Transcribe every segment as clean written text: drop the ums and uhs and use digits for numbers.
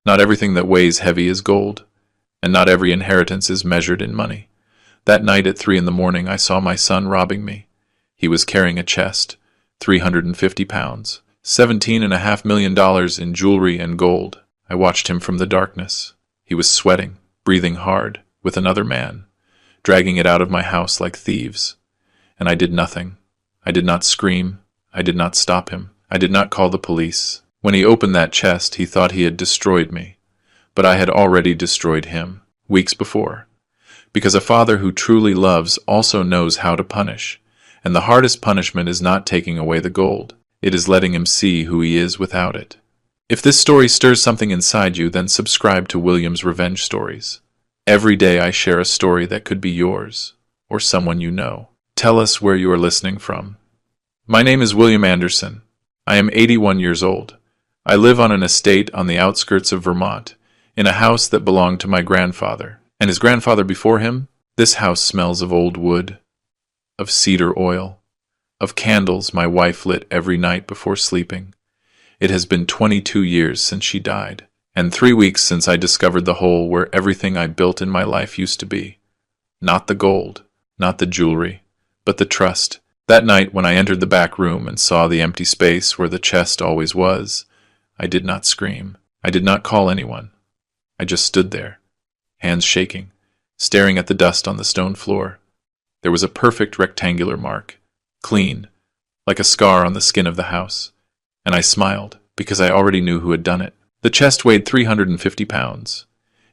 Not everything that weighs heavy is gold, and not every inheritance is measured in money. That night at 3 in the morning, I saw my son robbing me. He was carrying a chest, 350 pounds, $17.5 million in jewelry and gold. I watched him from the darkness. He was sweating, breathing hard, with another man, dragging it out of my house like thieves. And I did nothing. I did not scream. I did not stop him. I did not call the police. When he opened that chest, he thought he had destroyed me. But I had already destroyed him, weeks before. Because a father who truly loves also knows how to punish. And the hardest punishment is not taking away the gold. It is letting him see who he is without it. If this story stirs something inside you, then subscribe to William's Revenge Stories. Every day I share a story that could be yours, or someone you know. Tell us where you are listening from. My name is William Anderson. I am 81 years old. I live on an estate on the outskirts of Vermont, in a house that belonged to my grandfather, and his grandfather before him. This house smells of old wood, of cedar oil, of candles my wife lit every night before sleeping. It has been 22 years since she died, and 3 weeks since I discovered the hole where everything I built in my life used to be. Not the gold, not the jewelry, but the trust. That night when I entered the back room and saw the empty space where the chest always was, I did not scream. I did not call anyone. I just stood there, hands shaking, staring at the dust on the stone floor. There was a perfect rectangular mark, clean, like a scar on the skin of the house, and I smiled because I already knew who had done it. The chest weighed 350 pounds.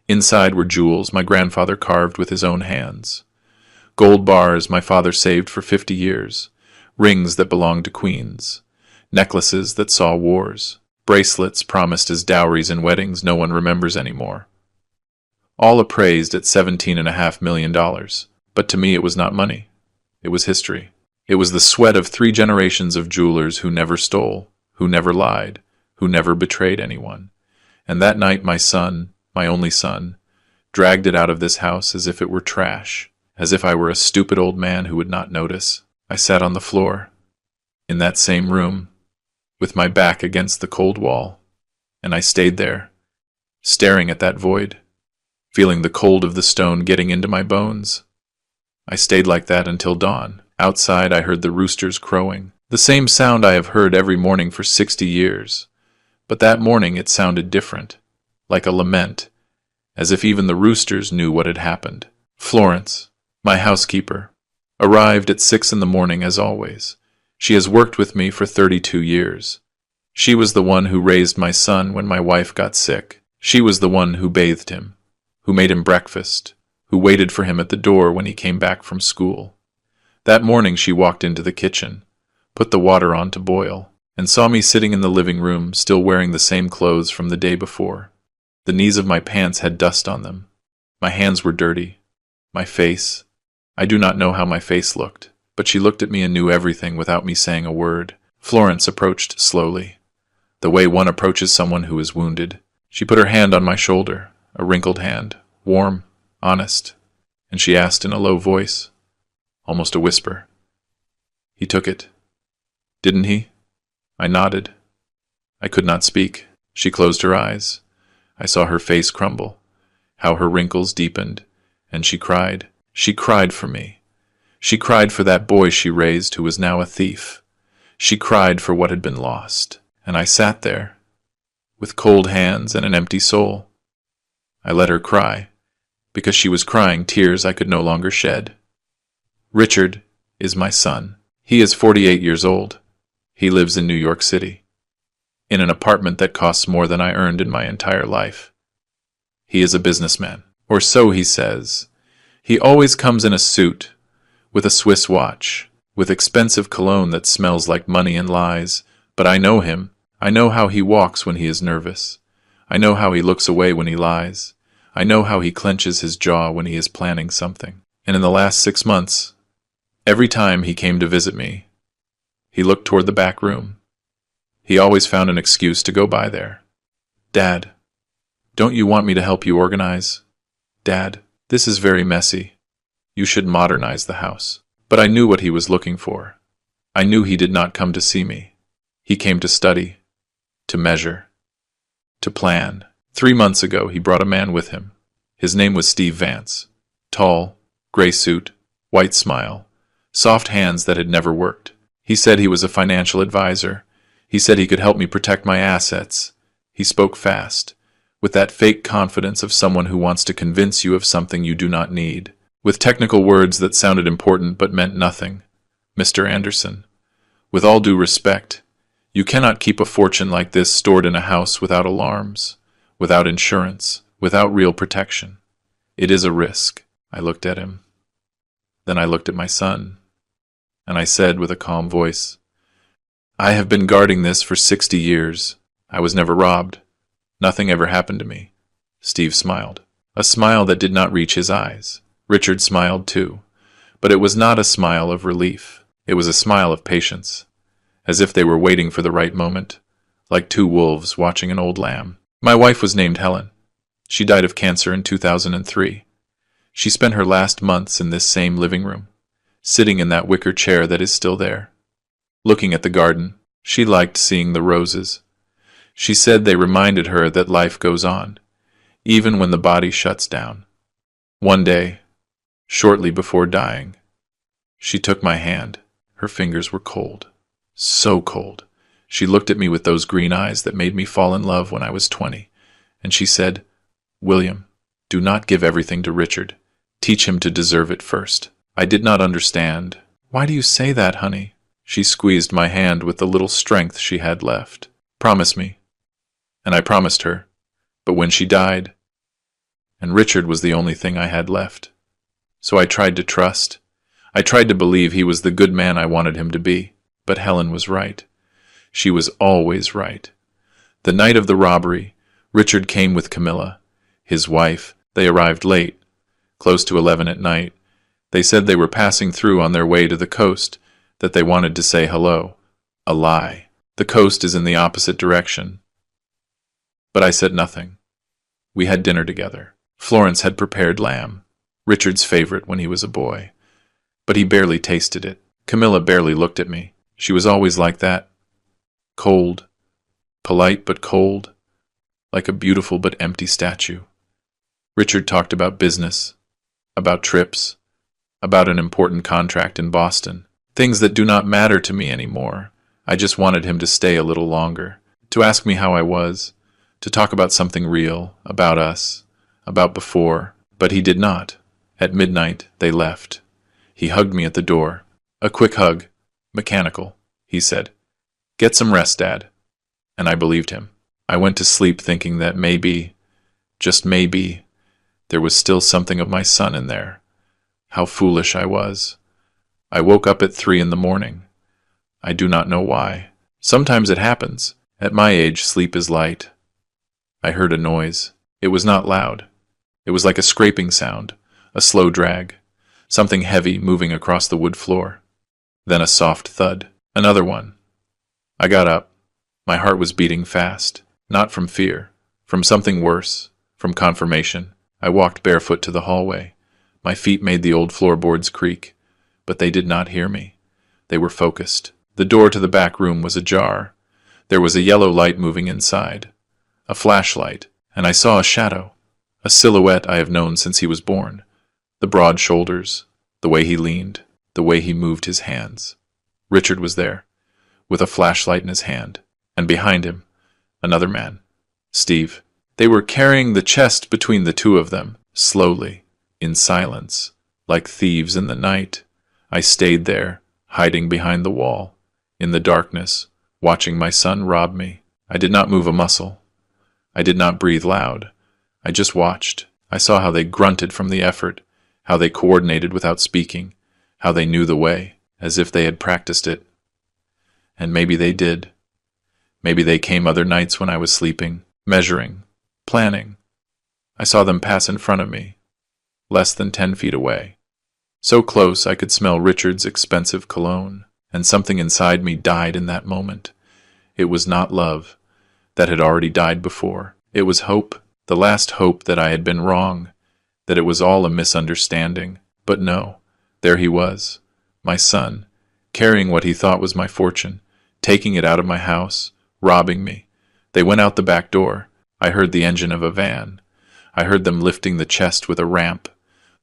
Inside were jewels my grandfather carved with his own hands. Gold bars my father saved for 50 years, rings that belonged to queens, necklaces that saw wars, bracelets promised as dowries in weddings no one remembers anymore. All appraised at $17.5 million, but to me it was not money. It was history. It was the sweat of 3 generations of jewelers who never stole, who never lied, who never betrayed anyone. And that night my son, my only son, dragged it out of this house as if it were trash, as if I were a stupid old man who would not notice. I sat on the floor, in that same room, with my back against the cold wall, and I stayed there, staring at that void, feeling the cold of the stone getting into my bones. I stayed like that until dawn. Outside I heard the roosters crowing, the same sound I have heard every morning for 60 years. But that morning it sounded different, like a lament, as if even the roosters knew what had happened. Florence, my housekeeper, arrived at 6 in the morning as always. She has worked with me for 32 years. She was the one who raised my son when my wife got sick. She was the one who bathed him, who made him breakfast, who waited for him at the door when he came back from school. That morning she walked into the kitchen, put the water on to boil, and saw me sitting in the living room, still wearing the same clothes from the day before. The knees of my pants had dust on them. My hands were dirty. My face, I do not know how my face looked, but she looked at me and knew everything without me saying a word. Florence approached slowly, the way one approaches someone who is wounded. She put her hand on my shoulder, a wrinkled hand, warm, honest, and she asked in a low voice, almost a whisper, "He took it, didn't he?" I nodded. I could not speak. She closed her eyes. I saw her face crumble, how her wrinkles deepened, and she cried. She cried for me. She cried for that boy she raised who was now a thief. She cried for what had been lost. And I sat there, with cold hands and an empty soul. I let her cry, because she was crying tears I could no longer shed. Richard is my son. He is 48 years old. He lives in New York City, in an apartment that costs more than I earned in my entire life. He is a businessman, or so he says. He always comes in a suit, with a Swiss watch, with expensive cologne that smells like money and lies. But I know him. I know how he walks when he is nervous. I know how he looks away when he lies. I know how he clenches his jaw when he is planning something. And in the last 6 months, every time he came to visit me, he looked toward the back room. He always found an excuse to go by there. "Dad, don't you want me to help you organize? Dad, this is very messy. You should modernize the house." But I knew what he was looking for. I knew he did not come to see me. He came to study, to measure, to plan. 3 months ago, he brought a man with him. His name was Steve Vance. Tall, gray suit, white smile, soft hands that had never worked. He said he was a financial advisor. He said he could help me protect my assets. He spoke fast, with that fake confidence of someone who wants to convince you of something you do not need, with technical words that sounded important but meant nothing. Mr. Anderson, with all due respect, you cannot keep a fortune like this stored in a house without alarms, without insurance, without real protection. It is a risk. I looked at him. Then I looked at my son, and I said with a calm voice, I have been guarding this for 60 years. I was never robbed. Nothing ever happened to me. Steve smiled, a smile that did not reach his eyes. Richard smiled too, but it was not a smile of relief. It was a smile of patience, as if they were waiting for the right moment, like two wolves watching an old lamb. My wife was named Helen. She died of cancer in 2003. She spent her last months in this same living room, sitting in that wicker chair that is still there. Looking at the garden, she liked seeing the roses. She said they reminded her that life goes on, even when the body shuts down. One day, shortly before dying, she took my hand. Her fingers were cold, so cold. She looked at me with those green eyes that made me fall in love when I was 20, and she said, William, do not give everything to Richard. Teach him to deserve it first. I did not understand. Why do you say that, honey? She squeezed my hand with the little strength she had left. Promise me. And I promised her. But when she died, and Richard was the only thing I had left. So I tried to trust. I tried to believe he was the good man I wanted him to be. But Helen was right. She was always right. The night of the robbery, Richard came with Camilla, his wife. They arrived late, close to 11 at night. They said they were passing through on their way to the coast, that they wanted to say hello. A lie. The coast is in the opposite direction. But I said nothing. We had dinner together. Florence had prepared lamb, Richard's favorite when he was a boy. But he barely tasted it. Camilla barely looked at me. She was always like that. Cold. Polite but cold. Like a beautiful but empty statue. Richard talked about business, about trips, about an important contract in Boston. Things that do not matter to me anymore. I just wanted him to stay a little longer, to ask me how I was, to talk about something real, about us, about before. But he did not. At midnight, they left. He hugged me at the door. A quick hug. Mechanical. He said, Get some rest, Dad. And I believed him. I went to sleep thinking that maybe, just maybe, there was still something of my son in there. How foolish I was. I woke up at 3 in the morning. I do not know why. Sometimes it happens. At my age, sleep is light. I heard a noise. It was not loud. It was like a scraping sound, a slow drag, something heavy moving across the wood floor. Then a soft thud. Another one. I got up. My heart was beating fast, not from fear, from something worse, from confirmation. I walked barefoot to the hallway. My feet made the old floorboards creak, but they did not hear me. They were focused. The door to the back room was ajar. There was a yellow light moving inside, a flashlight, and I saw a shadow, a silhouette I have known since he was born. The broad shoulders, the way he leaned, the way he moved his hands. Richard was there, with a flashlight in his hand, and behind him, another man, Steve. They were carrying the chest between the two of them, slowly, in silence, like thieves in the night. I stayed there, hiding behind the wall, in the darkness, watching my son rob me. I did not move a muscle. I did not breathe loud. I just watched. I saw how they grunted from the effort, how they coordinated without speaking, how they knew the way, as if they had practiced it. And maybe they did. Maybe they came other nights when I was sleeping, measuring, planning. I saw them pass in front of me, less than 10 feet away. So close I could smell Richard's expensive cologne, and something inside me died in that moment. It was not love, that had already died before. It was hope, the last hope that I had been wrong, that it was all a misunderstanding. But no, there he was, my son, carrying what he thought was my fortune, taking it out of my house, robbing me. They went out the back door. I heard the engine of a van. I heard them lifting the chest with a ramp,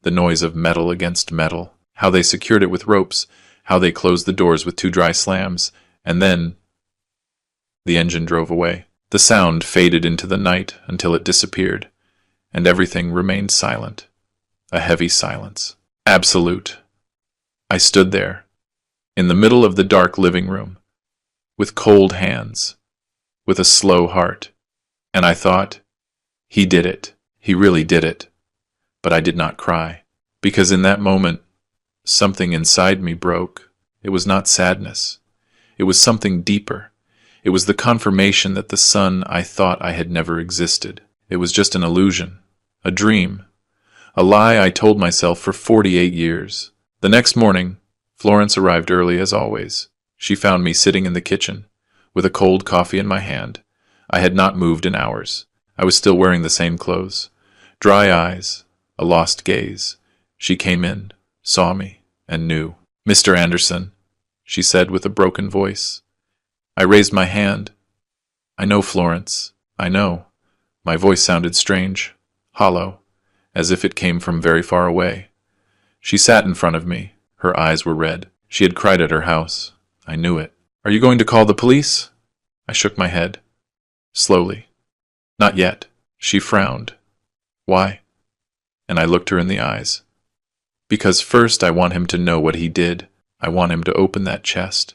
the noise of metal against metal, how they secured it with ropes, how they closed the doors with two dry slams, and then the engine drove away. The sound faded into the night until it disappeared, and everything remained silent. A heavy silence. Absolute. I stood there, in the middle of the dark living room, with cold hands, with a slow heart, and I thought, he did it. He really did it. But I did not cry, because in that moment, something inside me broke. It was not sadness. It was something deeper. It was the confirmation that the son I thought I had never existed. It was just an illusion, a dream, a lie I told myself for 48 years. The next morning, Florence arrived early as always. She found me sitting in the kitchen, with a cold coffee in my hand. I had not moved in hours. I was still wearing the same clothes. Dry eyes, a lost gaze. She came in, saw me, and knew. "Mr. Anderson," she said with a broken voice. I raised my hand. "I know, Florence, I know." My voice sounded strange, hollow, as if it came from very far away. She sat in front of me. Her eyes were red. She had cried at her house. I knew it. "Are you going to call the police?" I shook my head. Slowly. "Not yet." She frowned. "Why?" And I looked her in the eyes. "Because first I want him to know what he did. I want him to open that chest.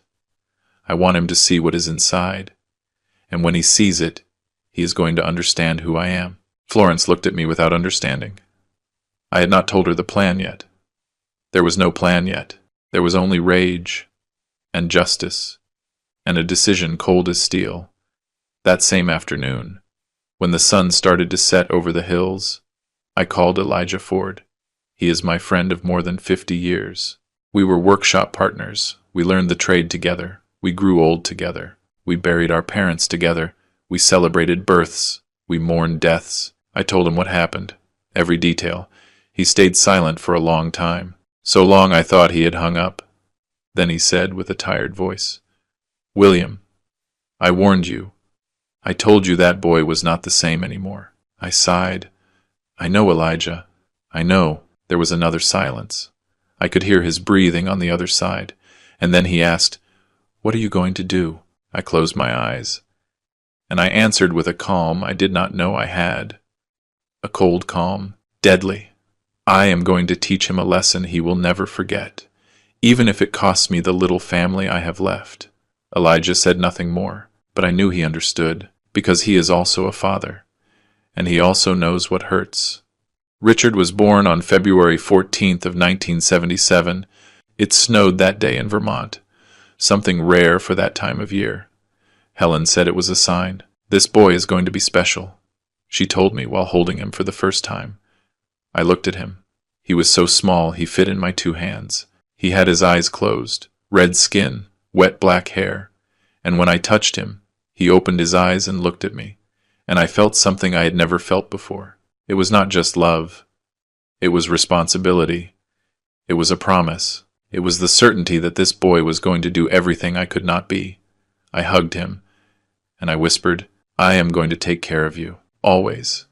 I want him to see what is inside. And when he sees it, he is going to understand who I am." Florence looked at me without understanding. I had not told her the plan yet. There was no plan yet. There was only rage, and justice, and a decision cold as steel. That same afternoon, when the sun started to set over the hills, I called Elijah Ford. He is my friend of more than 50 years. We were workshop partners. We learned the trade together. We grew old together. We buried our parents together. We celebrated births. We mourned deaths. I told him what happened, every detail. He stayed silent for a long time. So long I thought he had hung up. Then he said with a tired voice, "William, I warned you. I told you that boy was not the same anymore." I sighed. "I know, Elijah. I know." There was another silence. I could hear his breathing on the other side. And then he asked, "What are you going to do?" I closed my eyes. And I answered with a calm I did not know I had. A cold calm, deadly. I am going to teach him a lesson he will never forget, even if it costs me the little family I have left. Elijah said nothing more, but I knew he understood, because he is also a father, and he also knows what hurts. Richard was born on February 14th of 1977. It snowed that day in Vermont, something rare for that time of year. Helen said it was a sign. This boy is going to be special, she told me while holding him for the first time. I looked at him. He was so small he fit in my two hands. He had his eyes closed, red skin, wet black hair, and when I touched him, he opened his eyes and looked at me, and I felt something I had never felt before. It was not just love. It was responsibility. It was a promise. It was the certainty that this boy was going to do everything I could not be. I hugged him, and I whispered, "I am going to take care of you, always."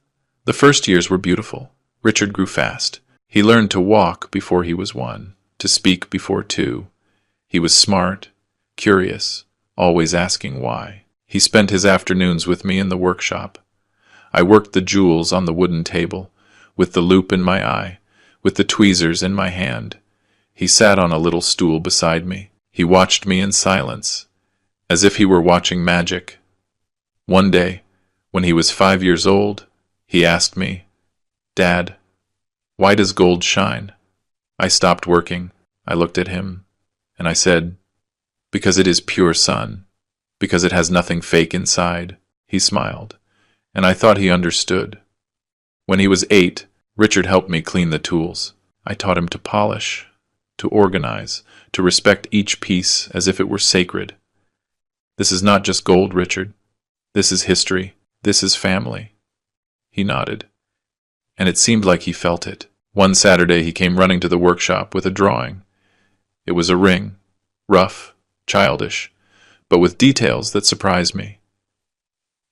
The first years were beautiful. Richard grew fast. He learned to walk before he was 1, to speak before 2. He was smart, curious, always asking why. He spent his afternoons with me in the workshop. I worked the jewels on the wooden table, with the loop in my eye, with the tweezers in my hand. He sat on a little stool beside me. He watched me in silence, as if he were watching magic. One day, when he was 5 years old, he asked me, "Dad, why does gold shine?" I stopped working. I looked at him, and I said, "Because it is pure sun, because it has nothing fake inside." He smiled, and I thought he understood. When he was 8, Richard helped me clean the tools. I taught him to polish, to organize, to respect each piece as if it were sacred. "This is not just gold, Richard. This is history. This is family." He nodded, and it seemed like he felt it. One Saturday he came running to the workshop with a drawing. It was a ring, rough, childish, but with details that surprised me.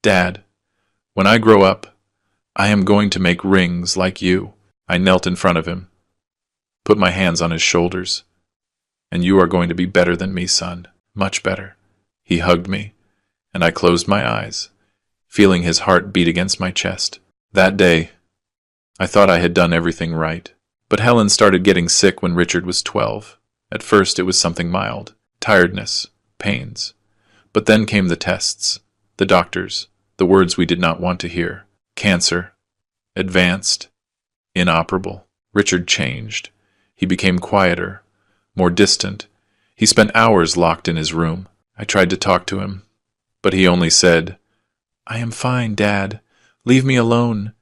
"Dad, When I grow up, I am going to make rings like you. I knelt in front of him, put my hands on his shoulders. And you are going to be better than me, son. Much better. He hugged me, and I closed my eyes, feeling his heart beat against my chest. That day, I thought I had done everything right. But Helen started getting sick when Richard was 12. At first it was something mild, tiredness, pains. But then came the tests, the doctors, the words we did not want to hear. Cancer, advanced, inoperable. Richard changed. He became quieter, more distant. He spent hours locked in his room. I tried to talk to him, but he only said, "I am fine, Dad. Leave me alone."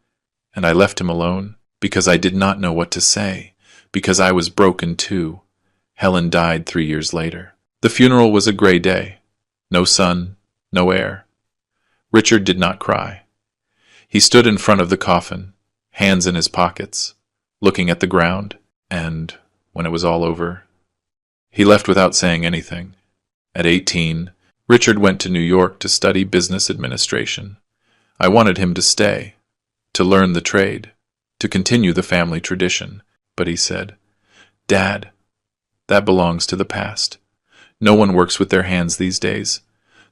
And I left him alone, because I did not know what to say, because I was broken too. Helen died 3 years later. The funeral was a gray day. No sun, no air. Richard did not cry. He stood in front of the coffin, hands in his pockets, looking at the ground, and, when it was all over, he left without saying anything. At 18, Richard went to New York to study business administration. I wanted him to stay, to learn the trade, to continue the family tradition, but he said, "Dad, that belongs to the past. No one works with their hands these days.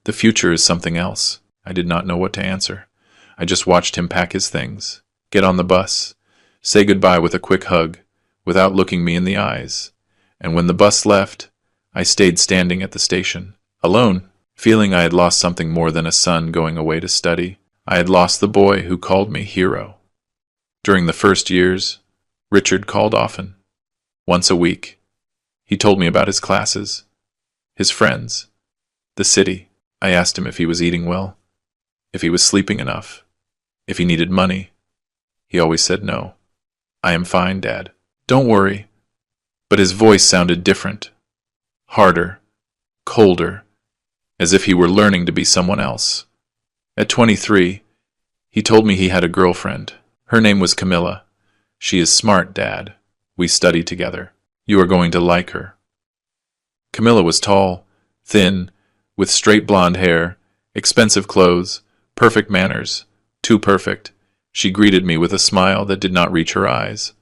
The future is something else." I did not know what to answer. I just watched him pack his things, get on the bus, say goodbye with a quick hug, without looking me in the eyes. And when the bus left, I stayed standing at the station, alone, feeling I had lost something more than a son going away to study. I had lost the boy who called me hero. During the first years, Richard called often, once a week. He told me about his classes, his friends, the city. I asked him if he was eating well, if he was sleeping enough, if he needed money. He always said no. "I am fine, Dad. Don't worry." But his voice sounded different, harder, colder, as if he were learning to be someone else. At 23, he told me he had a girlfriend. Her name was Camilla. "She is smart, Dad. We study together. You are going to like her." Camilla was tall, thin, with straight blonde hair, expensive clothes, perfect manners, too perfect. She greeted me with a smile that did not reach her eyes.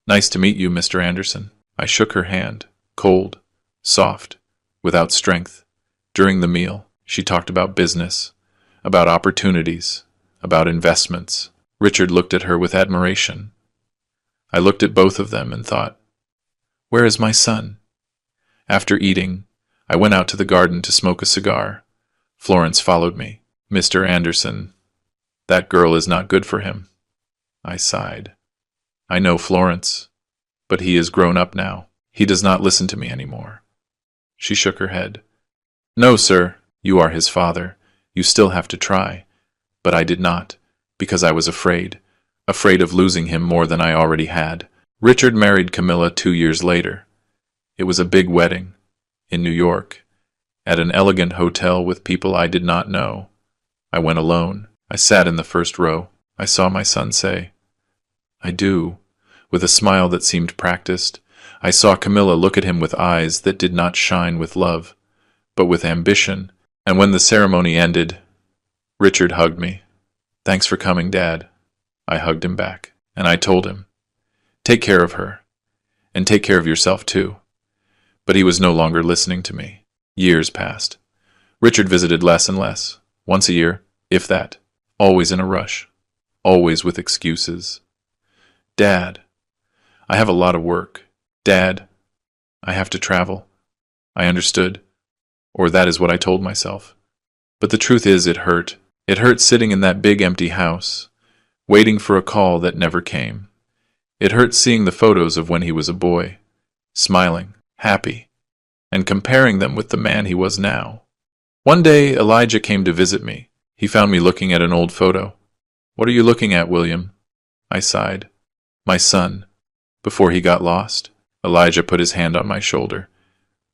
"Nice to meet you, Mr. Anderson." I shook her hand, cold, soft, without strength. During the meal, she talked about business, about opportunities, about investments. Richard looked at her with admiration. I looked at both of them and thought, "Where is my son?" After eating, I went out to the garden to smoke a cigar. Florence followed me. "Mr. Anderson, that girl is not good for him." I sighed. "I know, Florence, but he is grown up now. He does not listen to me anymore." She shook her head. "No, sir, you are his father. You still have to try." But I did not, because I was afraid of losing him more than I already had. Richard married Camilla 2 years later. It was a big wedding, in New York, at an elegant hotel with people I did not know. I went alone. I sat in the first row. I saw my son say, "I do," with a smile that seemed practiced. I saw Camilla look at him with eyes that did not shine with love, but with ambition. And when the ceremony ended, Richard hugged me. "Thanks for coming, Dad." I hugged him back, and I told him, "Take care of her, and take care of yourself too." But he was no longer listening to me. Years passed. Richard visited less and less, once a year, if that, always in a rush, always with excuses. "Dad, I have a lot of work. Dad, I have to travel." I understood, or that is what I told myself. But the truth is, it hurt. It hurt sitting in that big empty house, waiting for a call that never came. It hurt seeing the photos of when he was a boy, smiling, happy, and comparing them with the man he was now. One day, Elijah came to visit me. He found me looking at an old photo. "What are you looking at, William?" I sighed. "My son, before he got lost." Elijah put his hand on my shoulder.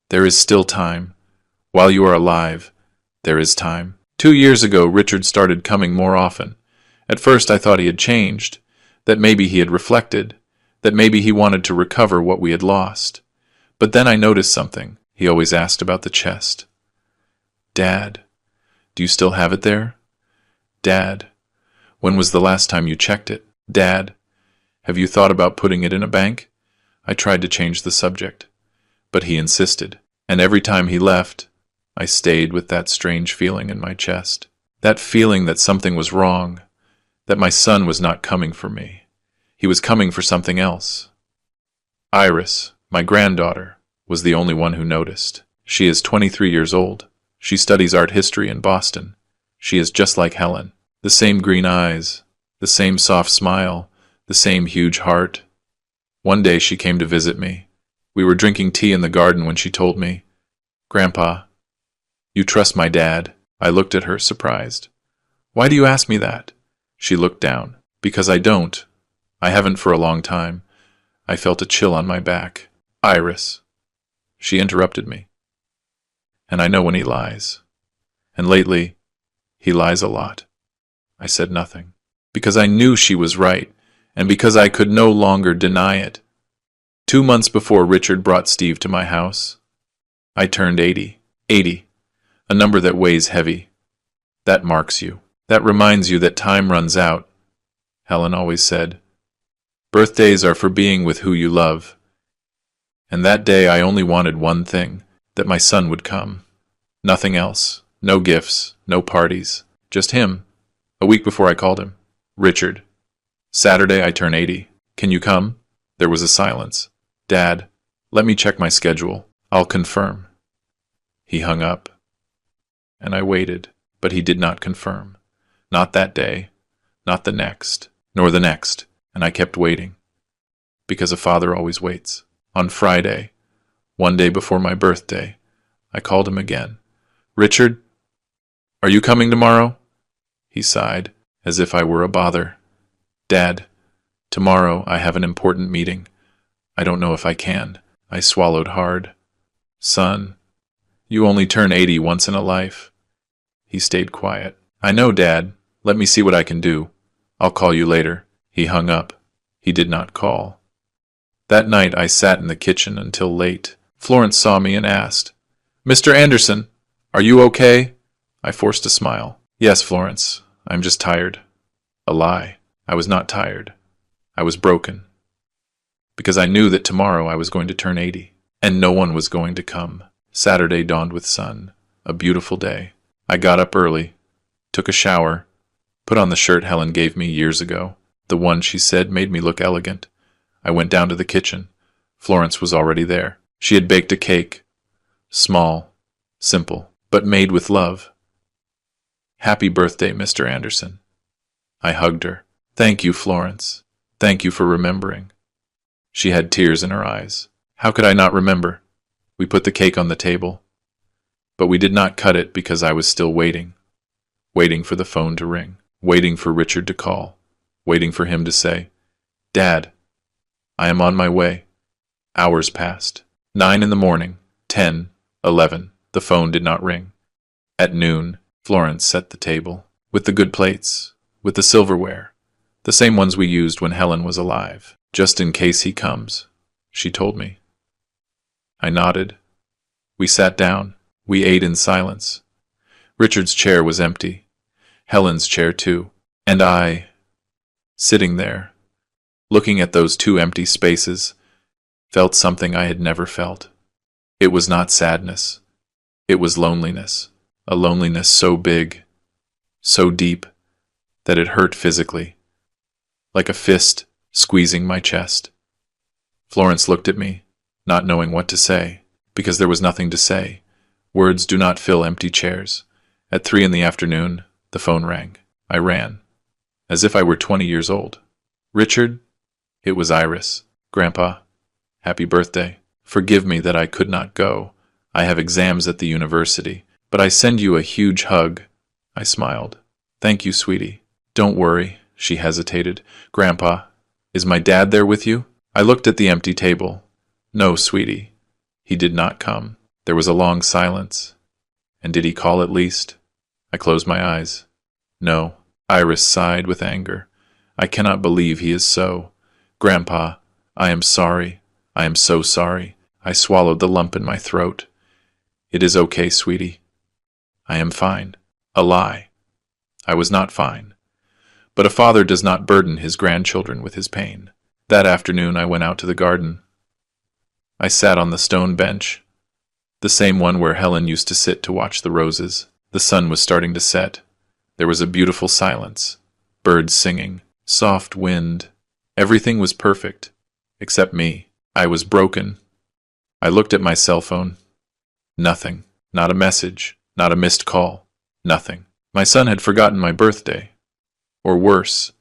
"There is still time. While you are alive, there is time." 2 years ago, Richard started coming more often. At first I thought he had changed, that maybe he had reflected, that maybe he wanted to recover what we had lost. But then I noticed something. He always asked about the chest. "Dad, do you still have it there? Dad, When was the last time you checked it? Dad, have you thought about putting it in a bank? I tried to change the subject, but he insisted. And every time he left, I stayed with that strange feeling in my chest. That feeling that something was wrong, that my son was not coming for me. He was coming for something else. Iris, my granddaughter, was the only one who noticed. She is 23 years old. She studies art history in Boston. She is just like Helen. The same green eyes, the same soft smile, the same huge heart. One day she came to visit me. We were drinking tea in the garden when she told me, "Grandpa, you trust my dad?" I looked at her, surprised. "Why do you ask me that?" She looked down. "Because I don't. I haven't for a long time." I felt a chill on my back. "Iris." She interrupted me. "And I know when he lies. And lately, he lies a lot." I said nothing, because I knew she was right, and because I could no longer deny it. 2 months before Richard brought Steve to my house, I turned 80. 80, a number that weighs heavy. That marks you. That reminds you that time runs out. Helen always said, "Birthdays are for being with who you love." And that day I only wanted one thing, that my son would come. Nothing else. No gifts, no parties. Just him. A week before I called him. "Richard, Saturday I turn 80. Can you come?" There was a silence. "Dad, let me check my schedule. I'll confirm." He hung up. And I waited, but he did not confirm. Not that day, not the next, nor the next, and I kept waiting. Because a father always waits. On Friday, one day before my birthday, I called him again. "Richard, are you coming tomorrow?" He sighed, as if I were a bother. "Dad, tomorrow I have an important meeting. I don't know if I can." I swallowed hard. "Son, you only turn 80 once in a life." He stayed quiet. "I know, Dad. Let me see what I can do. I'll call you later." He hung up. He did not call. That night I sat in the kitchen until late. Florence saw me and asked, "Mr. Anderson, are you okay?" I forced a smile. "Yes, Florence. I'm just tired." A lie. I was not tired. I was broken. Because I knew that tomorrow I was going to turn 80, and no one was going to come. Saturday dawned with sun. A beautiful day. I got up early, took a shower, put on the shirt Helen gave me years ago. The one she said made me look elegant. I went down to the kitchen. Florence was already there. She had baked a cake. Small, simple, but made with love. "Happy birthday, Mr. Anderson." I hugged her. "Thank you, Florence. Thank you for remembering." She had tears in her eyes. How could I not remember? We put the cake on the table. But we did not cut it because I was still waiting. Waiting for the phone to ring. Waiting for Richard to call. Waiting for him to say, "Dad, I am on my way." Hours passed. 9 in the morning, 10, 11. The phone did not ring. At noon, Florence set the table, with the good plates, with the silverware, the same ones we used when Helen was alive, just in case he comes, she told me. I nodded. We sat down. We ate in silence. Richard's chair was empty. Helen's chair too. And I, sitting there, looking at those 2 empty spaces, felt something I had never felt. It was not sadness. It was loneliness. A loneliness so big, so deep, that it hurt physically, like a fist squeezing my chest. Florence looked at me, not knowing what to say, because there was nothing to say. Words do not fill empty chairs. At 3 in the afternoon, the phone rang. I ran, as if I were 20 years old. "Richard?" It was Iris. "Grandpa, happy birthday. Forgive me that I could not go. I have exams at the university. But I send you a huge hug." I smiled. "Thank you, sweetie." "Don't worry," she hesitated. "Grandpa, is my dad there with you?" I looked at the empty table. "No, sweetie. He did not come." There was a long silence. "And did he call at least?" I closed my eyes. "No." Iris sighed with anger. "I cannot believe he is so. Grandpa, I am sorry. I am so sorry." I swallowed the lump in my throat. "It is okay, sweetie. I am fine." A lie. I was not fine. But a father does not burden his grandchildren with his pain. That afternoon I went out to the garden. I sat on the stone bench, the same one where Helen used to sit to watch the roses. The sun was starting to set. There was a beautiful silence. Birds singing. Soft wind. Everything was perfect. Except me. I was broken. I looked at my cell phone. Nothing. Not a message. Not a missed call. Nothing. My son had forgotten my birthday. Or worse,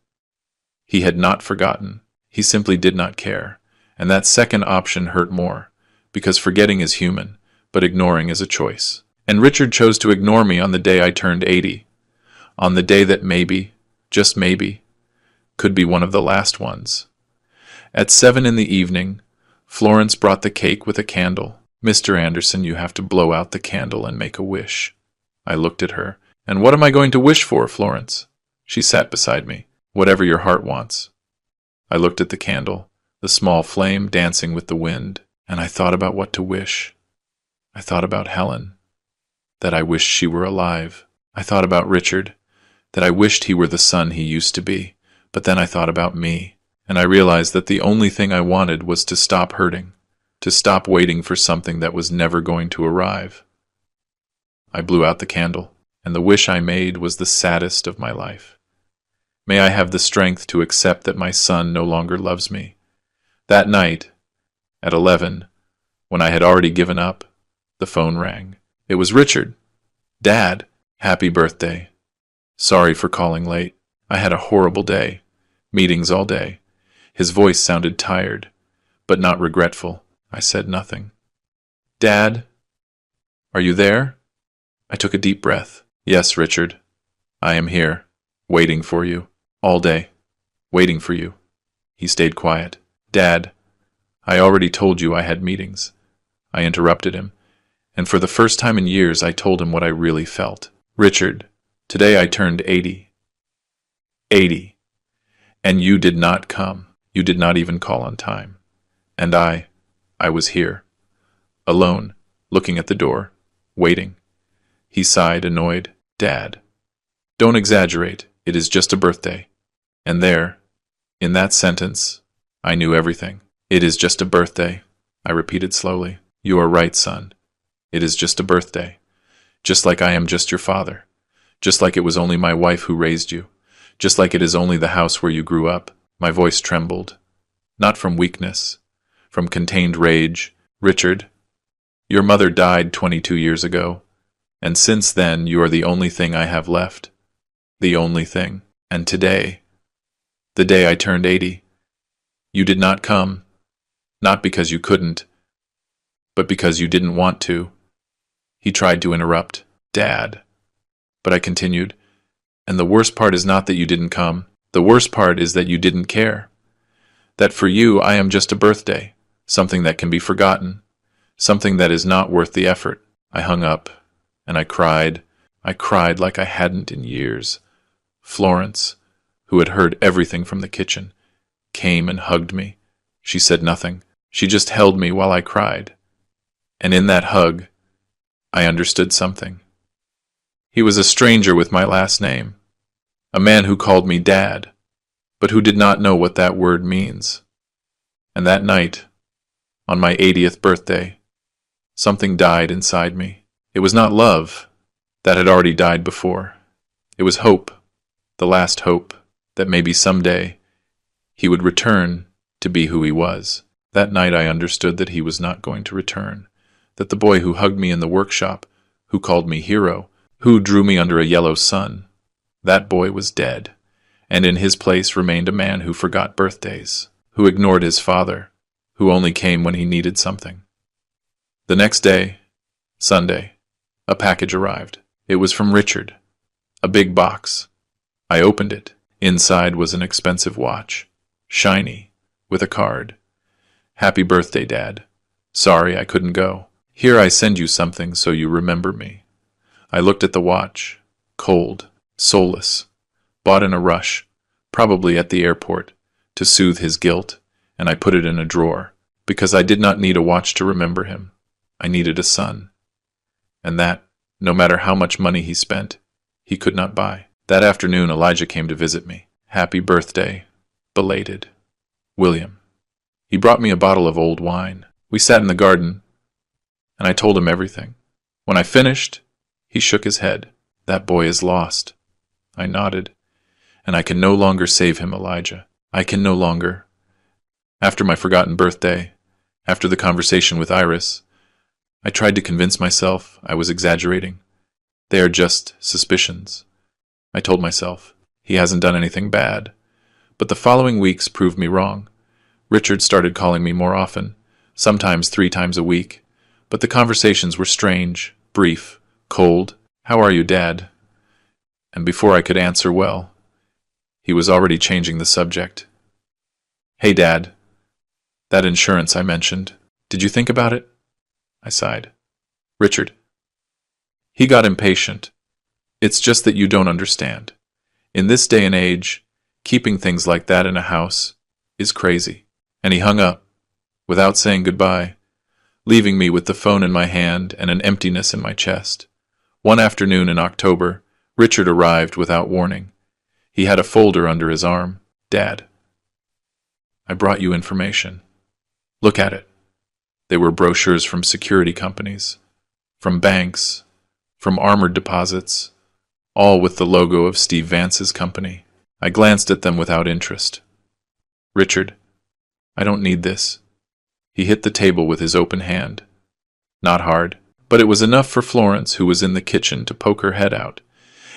he had not forgotten. He simply did not care. And that second option hurt more, because forgetting is human, but ignoring is a choice. And Richard chose to ignore me on the day I turned 80. On the day that maybe, just maybe, could be one of the last ones. At 7 in the evening, Florence brought the cake with a candle. "Mr. Anderson, you have to blow out the candle and make a wish." I looked at her. "And what am I going to wish for, Florence?" She sat beside me. "Whatever your heart wants." I looked at the candle, the small flame dancing with the wind, and I thought about what to wish. I thought about Helen, that I wished she were alive. I thought about Richard, that I wished he were the son he used to be. But then I thought about me, and I realized that the only thing I wanted was to stop hurting, to stop waiting for something that was never going to arrive. I blew out the candle, and the wish I made was the saddest of my life. May I have the strength to accept that my son no longer loves me. That night, at 11, when I had already given up, the phone rang. It was Richard. "Dad, happy birthday. Sorry for calling late. I had a horrible day. Meetings all day." His voice sounded tired, but not regretful. I said nothing. "Dad, are you there?" I took a deep breath. "Yes, Richard. I am here, waiting for you. All day. Waiting for you." He stayed quiet. "Dad, I already told you I had meetings." I interrupted him, and for the first time in years I told him what I really felt. "Richard, today I turned 80. 80. And you did not come. You did not even call on time. And I was here. Alone, looking at the door, waiting." He sighed, annoyed. "Dad, don't exaggerate. It is just a birthday." And there, in that sentence, I knew everything. "It is just a birthday," I repeated slowly. "You are right, son. It is just a birthday. Just like I am just your father. Just like it was only my wife who raised you. Just like it is only the house where you grew up." My voice trembled. Not from weakness, from contained rage. "Richard, your mother died 22 years ago, and since then you are the only thing I have left. The only thing. And today, the day I turned 80, you did not come, not because you couldn't, but because you didn't want to." He tried to interrupt. "Dad." But I continued, "And the worst part is not that you didn't come. The worst part is that you didn't care. That for you I am just a birthday, something that can be forgotten, something that is not worth the effort." I hung up, and I cried. I cried like I hadn't in years. Florence, who had heard everything from the kitchen, came and hugged me. She said nothing. She just held me while I cried. And in that hug, I understood something. He was a stranger with my last name, a man who called me Dad, but who did not know what that word means. And that night, on my 80th birthday, something died inside me. It was not love. That had already died before. It was hope, the last hope, that maybe someday he would return to be who he was. That night I understood that he was not going to return, that the boy who hugged me in the workshop, who called me hero, who drew me under a yellow sun, that boy was dead, and in his place remained a man who forgot birthdays, who ignored his father, who only came when he needed something. The next day, Sunday, a package arrived. It was from Richard, a big box. I opened it. Inside was an expensive watch, shiny, with a card. "Happy birthday, Dad. Sorry I couldn't go. Here I send you something so you remember me." I looked at the watch, cold, soulless, bought in a rush, probably at the airport, to soothe his guilt, and I put it in a drawer, because I did not need a watch to remember him. I needed a son. And that, no matter how much money he spent, he could not buy. That afternoon Elijah came to visit me. Happy birthday, belated. William. He brought me a bottle of old wine. We sat in the garden, and I told him everything. When I finished, he shook his head. That boy is lost. I nodded. And I can no longer save him, Elijah. I can no longer. After my forgotten birthday, after the conversation with Iris, I tried to convince myself I was exaggerating. They are just suspicions. I told myself, he hasn't done anything bad. But the following weeks proved me wrong. Richard started calling me more often, sometimes 3 times a week. But the conversations were strange, brief, cold. How are you, Dad? And before I could answer well, he was already changing the subject. Hey, Dad. That insurance I mentioned, did you think about it? I sighed. Richard. He got impatient. It's just that you don't understand. In this day and age, keeping things like that in a house is crazy. And he hung up, without saying goodbye, leaving me with the phone in my hand and an emptiness in my chest. One afternoon in October, Richard arrived without warning. He had a folder under his arm. Dad, I brought you information. Look at it. They were brochures from security companies, from banks, from armored deposits, all with the logo of Steve Vance's company. I glanced at them without interest. Richard, I don't need this. He hit the table with his open hand. Not hard, but it was enough for Florence, who was in the kitchen, to poke her head out.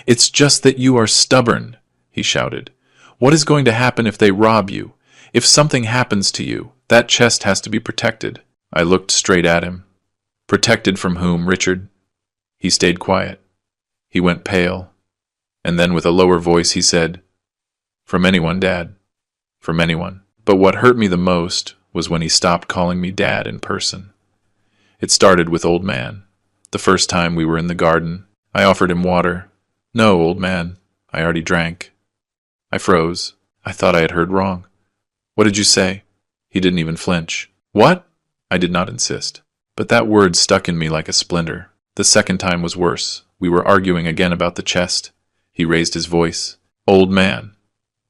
It's just that you are stubborn, he shouted. What is going to happen if they rob you? If something happens to you, that chest has to be protected. I looked straight at him. Protected from whom, Richard? He stayed quiet. He went pale. And then with a lower voice he said, From anyone, Dad. From anyone. But what hurt me the most was when he stopped calling me Dad in person. It started with Old Man. The first time we were in the garden, I offered him water. No, Old Man, I already drank. I froze. I thought I had heard wrong. What did you say? He didn't even flinch. What? I did not insist. But that word stuck in me like a splinter. The second time was worse. We were arguing again about the chest. He raised his voice. Old Man,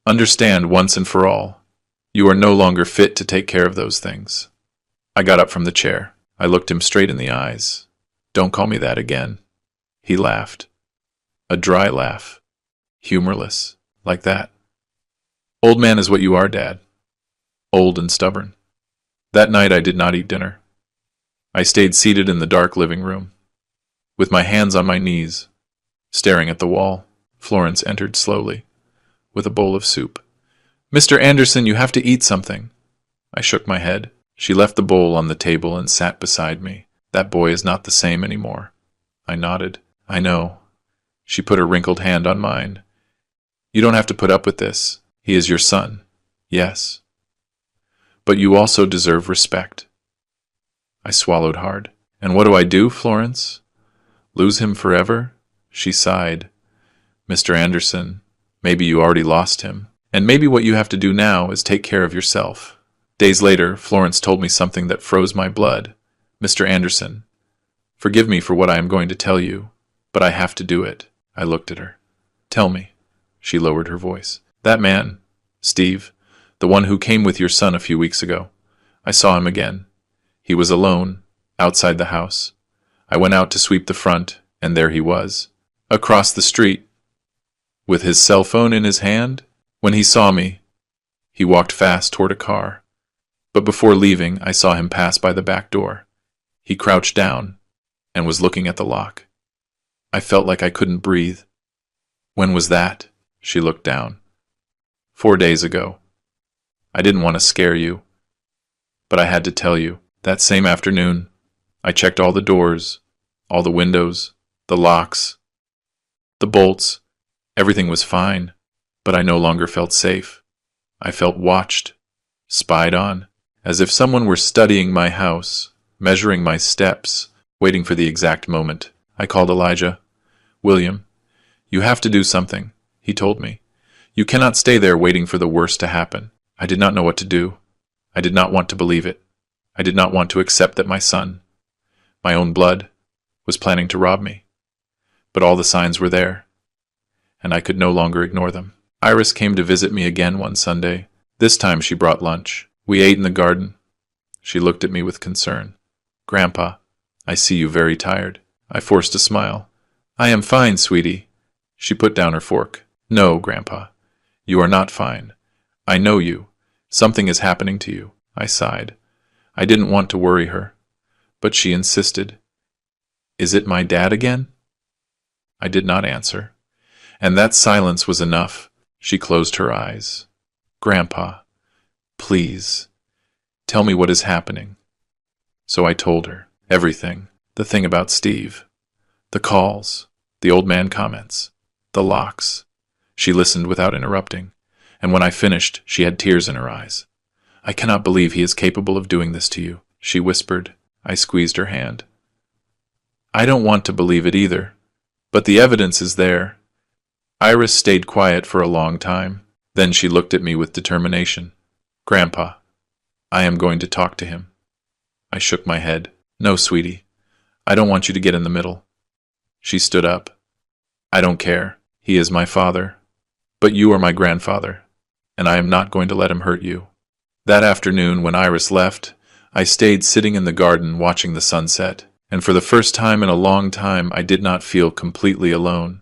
understand once and for all. You are no longer fit to take care of those things. I got up from the chair. I looked him straight in the eyes. Don't call me that again. He laughed. A dry laugh. Humorless. Like that. Old man is what you are, Dad. Old and stubborn. That night I did not eat dinner. I stayed seated in the dark living room, with my hands on my knees, staring at the wall. Florence entered slowly, with a bowl of soup. Mr. Anderson, you have to eat something. I shook my head. She left the bowl on the table and sat beside me. That boy is not the same anymore. I nodded. I know. She put her wrinkled hand on mine. You don't have to put up with this. He is your son. Yes. But you also deserve respect. I swallowed hard. And what do I do, Florence? Lose him forever? She sighed. Mr. Anderson, maybe you already lost him. And maybe what you have to do now is take care of yourself. Days later, Florence told me something that froze my blood. Mr. Anderson, forgive me for what I am going to tell you, but I have to do it. I looked at her. Tell me. She lowered her voice. That man, Steve, the one who came with your son a few weeks ago. I saw him again. He was alone, outside the house. I went out to sweep the front, and there he was, across the street, with his cell phone in his hand. When he saw me, he walked fast toward a car. But before leaving, I saw him pass by the back door. He crouched down and was looking at the lock. I felt like I couldn't breathe. When was that? She looked down. 4 days ago. I didn't want to scare you, but I had to tell you. That same afternoon, I checked all the doors, all the windows, the locks, the bolts. Everything was fine, but I no longer felt safe. I felt watched, spied on, as if someone were studying my house, measuring my steps, waiting for the exact moment. I called Elijah. William, you have to do something, he told me. You cannot stay there waiting for the worst to happen. I did not know what to do. I did not want to believe it. I did not want to accept that my son, my own blood, was planning to rob me. But all the signs were there, and I could no longer ignore them. Iris came to visit me again one Sunday. This time she brought lunch. We ate in the garden. She looked at me with concern. "Grandpa, I see you very tired." I forced a smile. "I am fine, sweetie." She put down her fork. "No, Grandpa, you are not fine. I know you. Something is happening to you." I sighed. I didn't want to worry her, but she insisted. "Is it my dad again?" I did not answer, and that silence was enough. She closed her eyes. "Grandpa, please, tell me what is happening." So I told her everything. The thing about Steve, the calls, the old man comments, the locks. She listened without interrupting, and when I finished, she had tears in her eyes. "I cannot believe he is capable of doing this to you," she whispered. I squeezed her hand. "I don't want to believe it either, but the evidence is there." Iris stayed quiet for a long time. Then she looked at me with determination. "Grandpa, I am going to talk to him." I shook my head. "No, sweetie. I don't want you to get in the middle." She stood up. "I don't care. He is my father. But you are my grandfather, and I am not going to let him hurt you." That afternoon, when Iris left, I stayed sitting in the garden watching the sunset, and for the first time in a long time I did not feel completely alone.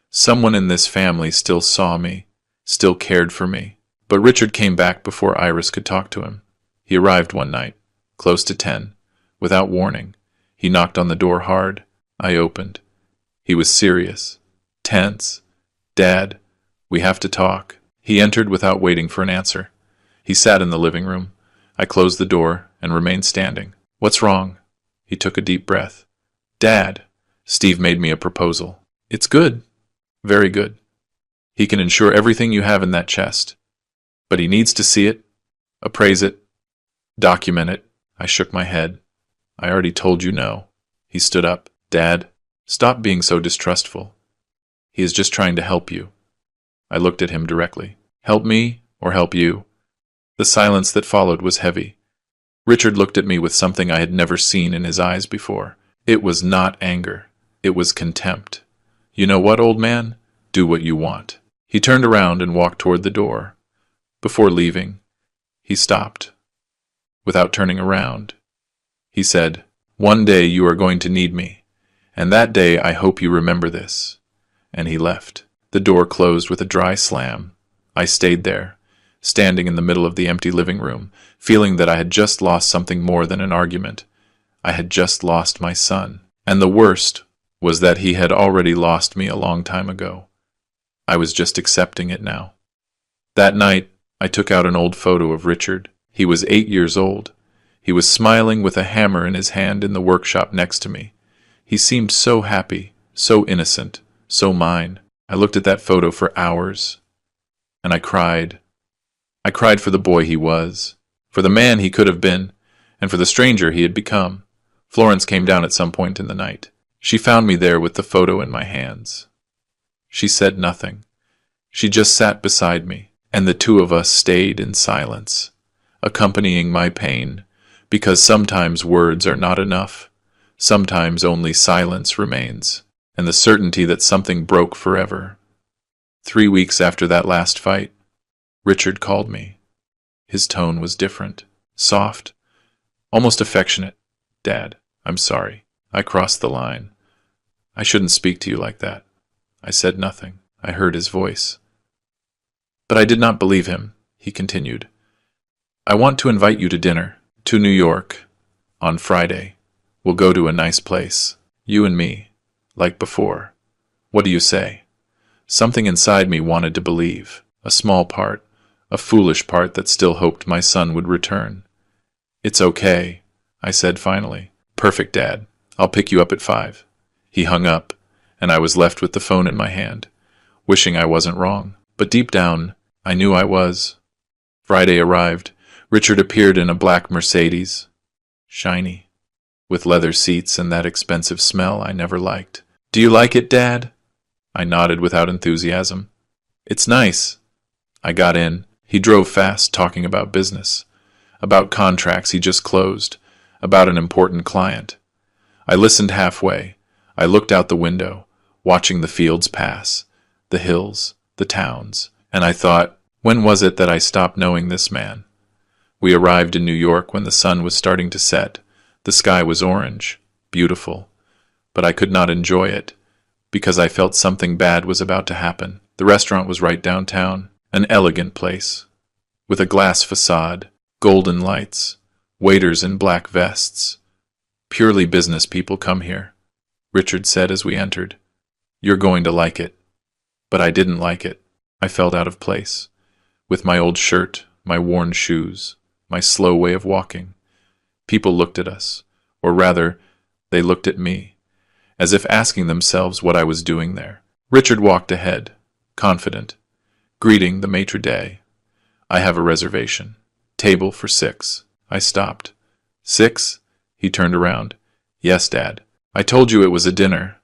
Someone in this family still saw me, still cared for me. But Richard came back before Iris could talk to him. He arrived one night, close to 10, without warning. He knocked on the door hard. I opened. He was serious, tense. "Dad, we have to talk." He entered without waiting for an answer. He sat in the living room. I closed the door and remained standing. "What's wrong?" He took a deep breath. "Dad, Steve made me a proposal. It's good. Very good. He can insure everything you have in that chest. But he needs to see it, appraise it, document it." I shook my head. "I already told you no." He stood up. "Dad, stop being so distrustful. He is just trying to help you." I looked at him directly. "Help me or help you?" The silence that followed was heavy. Richard looked at me with something I had never seen in his eyes before. It was not anger. It was contempt. "You know what, old man? Do what you want." He turned around and walked toward the door. Before leaving, he stopped. Without turning around, he said, "One day you are going to need me, and that day I hope you remember this." And he left. The door closed with a dry slam. I stayed there, standing in the middle of the empty living room, feeling that I had just lost something more than an argument. I had just lost my son. And the worst was that he had already lost me a long time ago. I was just accepting it now. That night, I took out an old photo of Richard. He was 8 years old. He was smiling with a hammer in his hand in the workshop next to me. He seemed so happy, so innocent, so mine. I looked at that photo for hours, and I cried. I cried for the boy he was, for the man he could have been, and for the stranger he had become. Florence came down at some point in the night. She found me there with the photo in my hands. She said nothing. She just sat beside me, and the two of us stayed in silence, accompanying my pain, because sometimes words are not enough. Sometimes only silence remains, and the certainty that something broke forever. 3 weeks after that last fight, Richard called me. His tone was different, soft, almost affectionate. "Dad, I'm sorry. I crossed the line. I shouldn't speak to you like that." I said nothing. I heard his voice. "But I did not believe him," he continued. "I want to invite you to dinner, to New York, on Friday. We'll go to a nice place, you and me, like before. What do you say?" Something inside me wanted to believe, a small part, a foolish part that still hoped my son would return. "It's okay," I said finally. "Perfect, Dad. I'll pick you up at 5. He hung up, and I was left with the phone in my hand, wishing I wasn't wrong. But deep down, I knew I was. Friday arrived. Richard appeared in a black Mercedes, shiny, with leather seats and that expensive smell I never liked. "Do you like it, Dad?" I nodded without enthusiasm. "It's nice." I got in. He drove fast, talking about business, about contracts he just closed, about an important client. I listened halfway. I looked out the window, watching the fields pass, the hills, the towns, And I thought, when was it that I stopped knowing this man? We arrived in New York when the sun was starting to set. The sky was orange, beautiful, but I could not enjoy it, because I felt something bad was about to happen. The restaurant was right downtown, an elegant place, with a glass facade, golden lights, waiters in black vests. Purely business people come here, Richard said as we entered. You're going to like it. But I didn't like it. I felt out of place, with my old shirt, my worn shoes, my slow way of walking. People looked at us, or rather, they looked at me, as if asking themselves what I was doing there. Richard walked ahead, confident, greeting the maitre d'. I have a reservation. Table for 6. I stopped. 6? He turned around. Yes, Dad. I told you it was a dinner.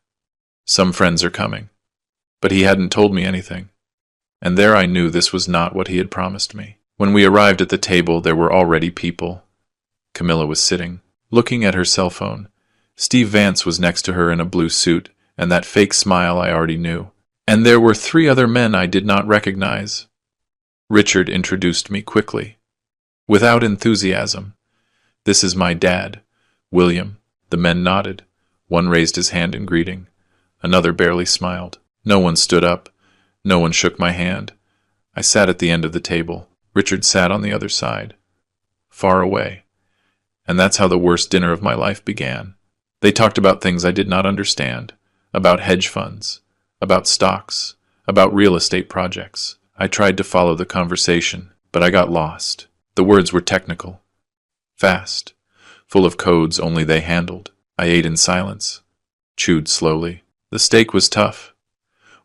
Some friends are coming. But he hadn't told me anything. And there I knew this was not what he had promised me. When we arrived at the table, there were already people. Camilla was sitting, looking at her cell phone. Steve Vance was next to her in a blue suit, and that fake smile I already knew. And there were 3 other men I did not recognize. Richard introduced me quickly, without enthusiasm. This is my dad, William. The men nodded. One raised his hand in greeting. Another barely smiled. No one stood up. No one shook my hand. I sat at the end of the table. Richard sat on the other side, far away. And that's how the worst dinner of my life began. They talked about things I did not understand, about hedge funds, about stocks, about real estate projects. I tried to follow the conversation, but I got lost. The words were technical, fast, full of codes only they handled. I ate in silence, chewed slowly. The steak was tough.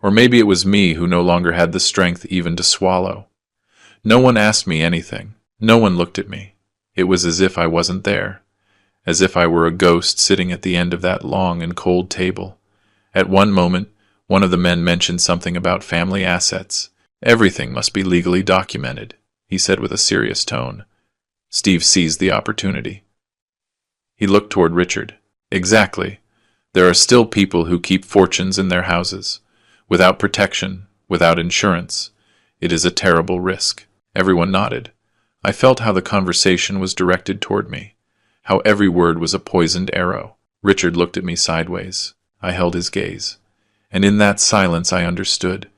Or maybe it was me who no longer had the strength even to swallow. No one asked me anything. No one looked at me. It was as if I wasn't there, as if I were a ghost sitting at the end of that long and cold table. At one moment, one of the men mentioned something about family assets. Everything must be legally documented, he said with a serious tone. Steve seized the opportunity. He looked toward Richard. Exactly. There are still people who keep fortunes in their houses, without protection, without insurance. It is a terrible risk. Everyone nodded. I felt how the conversation was directed toward me, how every word was a poisoned arrow. Richard looked at me sideways. I held his gaze. And in that silence I understood.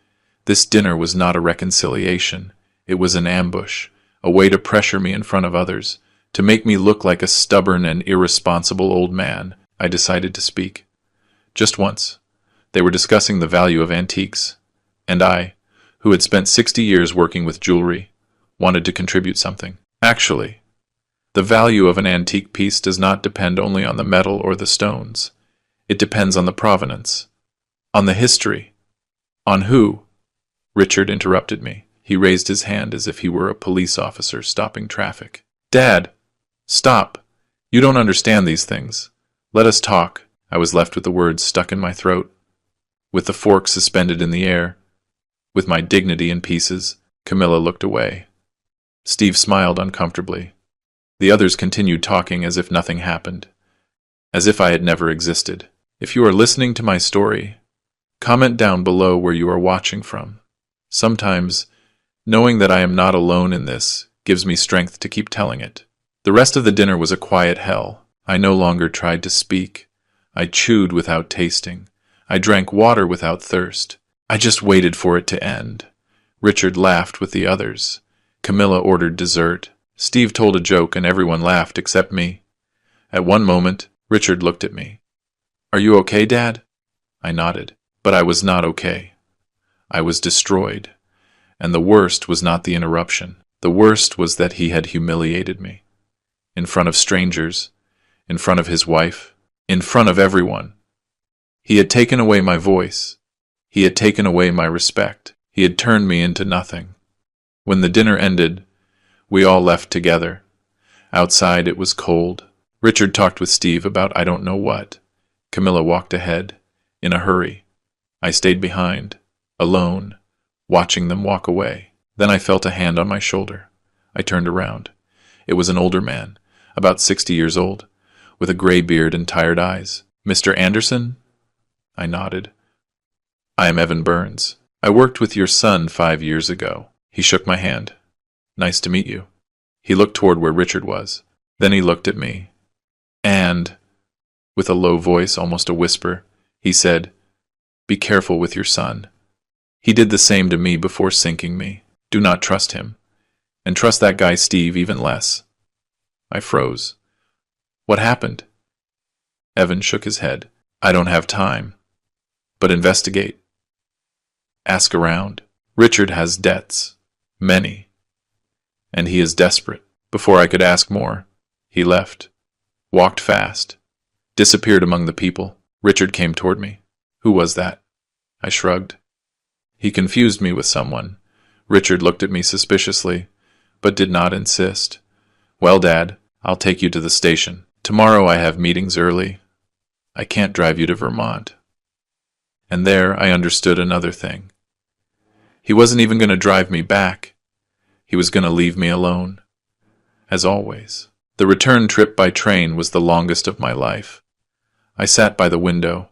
This dinner was not a reconciliation. It was an ambush, a way to pressure me in front of others, to make me look like a stubborn and irresponsible old man. I decided to speak. Just once. They were discussing the value of antiques, and I, who had spent 60 years working with jewelry, wanted to contribute something. Actually, the value of an antique piece does not depend only on the metal or the stones. It depends on the provenance, on the history, on who. Richard interrupted me. He raised his hand as if he were a police officer stopping traffic. Dad, stop. You don't understand these things. Let us talk. I was left with the words stuck in my throat, with the fork suspended in the air, with my dignity in pieces. Camilla looked away. Steve smiled uncomfortably. The others continued talking as if nothing happened, as if I had never existed. If you are listening to my story, comment down below where you are watching from. Sometimes, knowing that I am not alone in this gives me strength to keep telling it. The rest of the dinner was a quiet hell. I no longer tried to speak. I chewed without tasting. I drank water without thirst. I just waited for it to end. Richard laughed with the others. Camilla ordered dessert. Steve told a joke and everyone laughed except me. At one moment, Richard looked at me. Are you okay, Dad? I nodded. But I was not okay. I was destroyed. And the worst was not the interruption. The worst was that he had humiliated me. In front of strangers, in front of his wife, in front of everyone. He had taken away my voice. He had taken away my respect. He had turned me into nothing. When the dinner ended, we all left together. Outside it was cold. Richard talked with Steve about I don't know what. Camilla walked ahead, in a hurry. I stayed behind, alone, watching them walk away. Then I felt a hand on my shoulder. I turned around. It was an older man, about 60 years old, with a gray beard and tired eyes. Mr. Anderson? I nodded. I am Evan Burns. I worked with your son 5 years ago. He shook my hand. Nice to meet you. He looked toward where Richard was. Then he looked at me. And, with a low voice, almost a whisper, he said, "Be careful with your son. He did the same to me before sinking me. Do not trust him. And trust that guy Steve even less." I froze. What happened? Evan shook his head. I don't have time. But investigate. Ask around. Richard has debts. Many. And he is desperate. Before I could ask more, he left. Walked fast. Disappeared among the people. Richard came toward me. Who was that? I shrugged. He confused me with someone. Richard looked at me suspiciously, but did not insist. Well, Dad, I'll take you to the station. Tomorrow I have meetings early. I can't drive you to Vermont. And there I understood another thing. He wasn't even going to drive me back. He was going to leave me alone. As always. The return trip by train was the longest of my life. I sat by the window.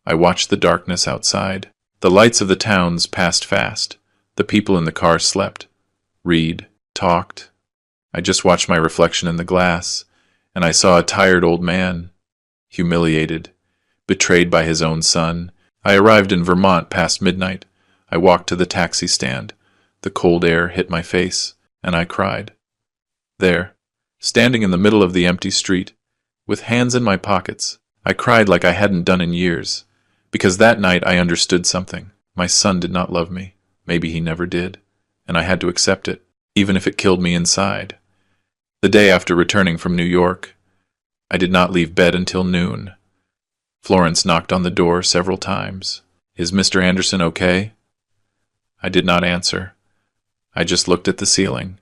I watched the darkness outside. The lights of the towns passed fast. The people in the car slept, read, talked. I just watched my reflection in the glass, and I saw a tired old man, humiliated, betrayed by his own son. I arrived in Vermont past midnight. I walked to the taxi stand. The cold air hit my face, and I cried. There, standing in the middle of the empty street, with hands in my pockets, I cried like I hadn't done in years, because that night I understood something. My son did not love me. Maybe he never did, and I had to accept it, even if it killed me inside. The day after returning from New York, I did not leave bed until noon. Florence knocked on the door several times. Is Mr. Anderson okay? I did not answer. I just looked at the ceiling,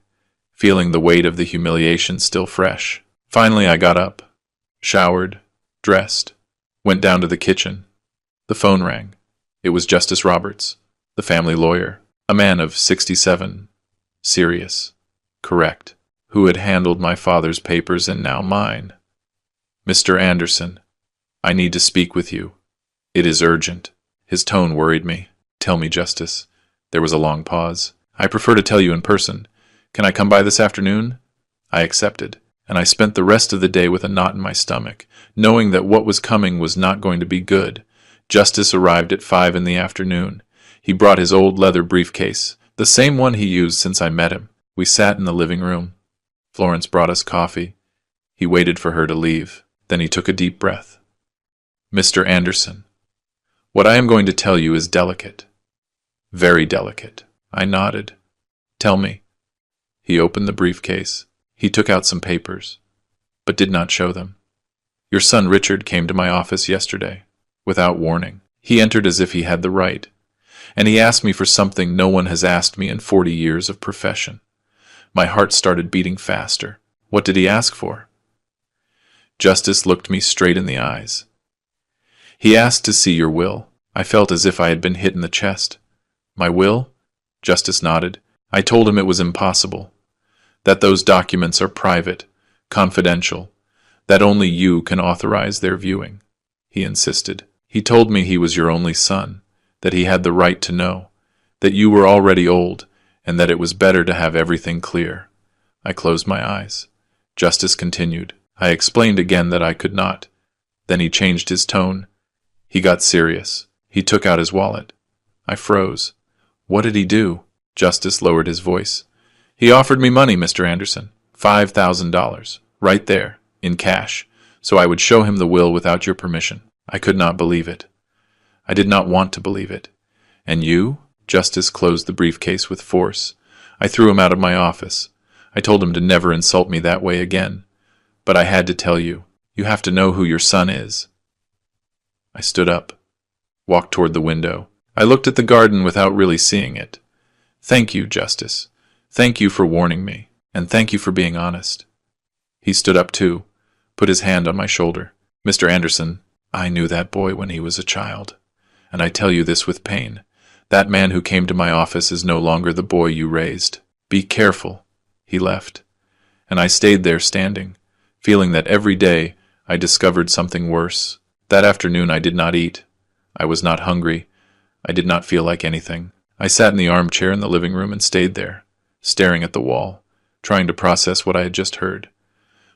feeling the weight of the humiliation still fresh. Finally, I got up, showered, dressed, went down to the kitchen. The phone rang. It was Justice Roberts, the family lawyer, a man of 67, serious, correct, who had handled my father's papers and now mine. Mr. Anderson, I need to speak with you. It is urgent. His tone worried me. Tell me, Justice. There was a long pause. I prefer to tell you in person. Can I come by this afternoon? I accepted, and I spent the rest of the day with a knot in my stomach, knowing that what was coming was not going to be good. Justice arrived at 5 in the afternoon. He brought his old leather briefcase, the same one he used since I met him. We sat in the living room. Florence brought us coffee. He waited for her to leave. Then he took a deep breath. Mr. Anderson, what I am going to tell you is delicate. Very delicate. I nodded. Tell me. He opened the briefcase. He took out some papers, but did not show them. Your son Richard came to my office yesterday, without warning. He entered as if he had the right, and he asked me for something no one has asked me in 40 years of profession. My heart started beating faster. What did he ask for? Justice looked me straight in the eyes. He asked to see your will. I felt as if I had been hit in the chest. My will? Justice nodded. I told him it was impossible, that those documents are private, confidential, that only you can authorize their viewing. He insisted. He told me he was your only son, that he had the right to know, that you were already old, and that it was better to have everything clear. I closed my eyes. Justice continued. I explained again that I could not. Then he changed his tone. He got serious. He took out his wallet. I froze. What did he do? Justice lowered his voice. He offered me money, Mr. Anderson. $5,000. Right there, in cash, so I would show him the will without your permission. I could not believe it. I did not want to believe it. And you? Justice closed the briefcase with force. I threw him out of my office. I told him to never insult me that way again. But I had to tell you. You have to know who your son is. I stood up, walked toward the window. I looked at the garden without really seeing it. Thank you, Justice. Thank you for warning me, and thank you for being honest. He stood up too, put his hand on my shoulder. Mr. Anderson, I knew that boy when he was a child, and I tell you this with pain. That man who came to my office is no longer the boy you raised. Be careful. He left, and I stayed there standing, feeling that every day I discovered something worse. That afternoon I did not eat. I was not hungry. I did not feel like anything. I sat in the armchair in the living room and stayed there, staring at the wall, trying to process what I had just heard.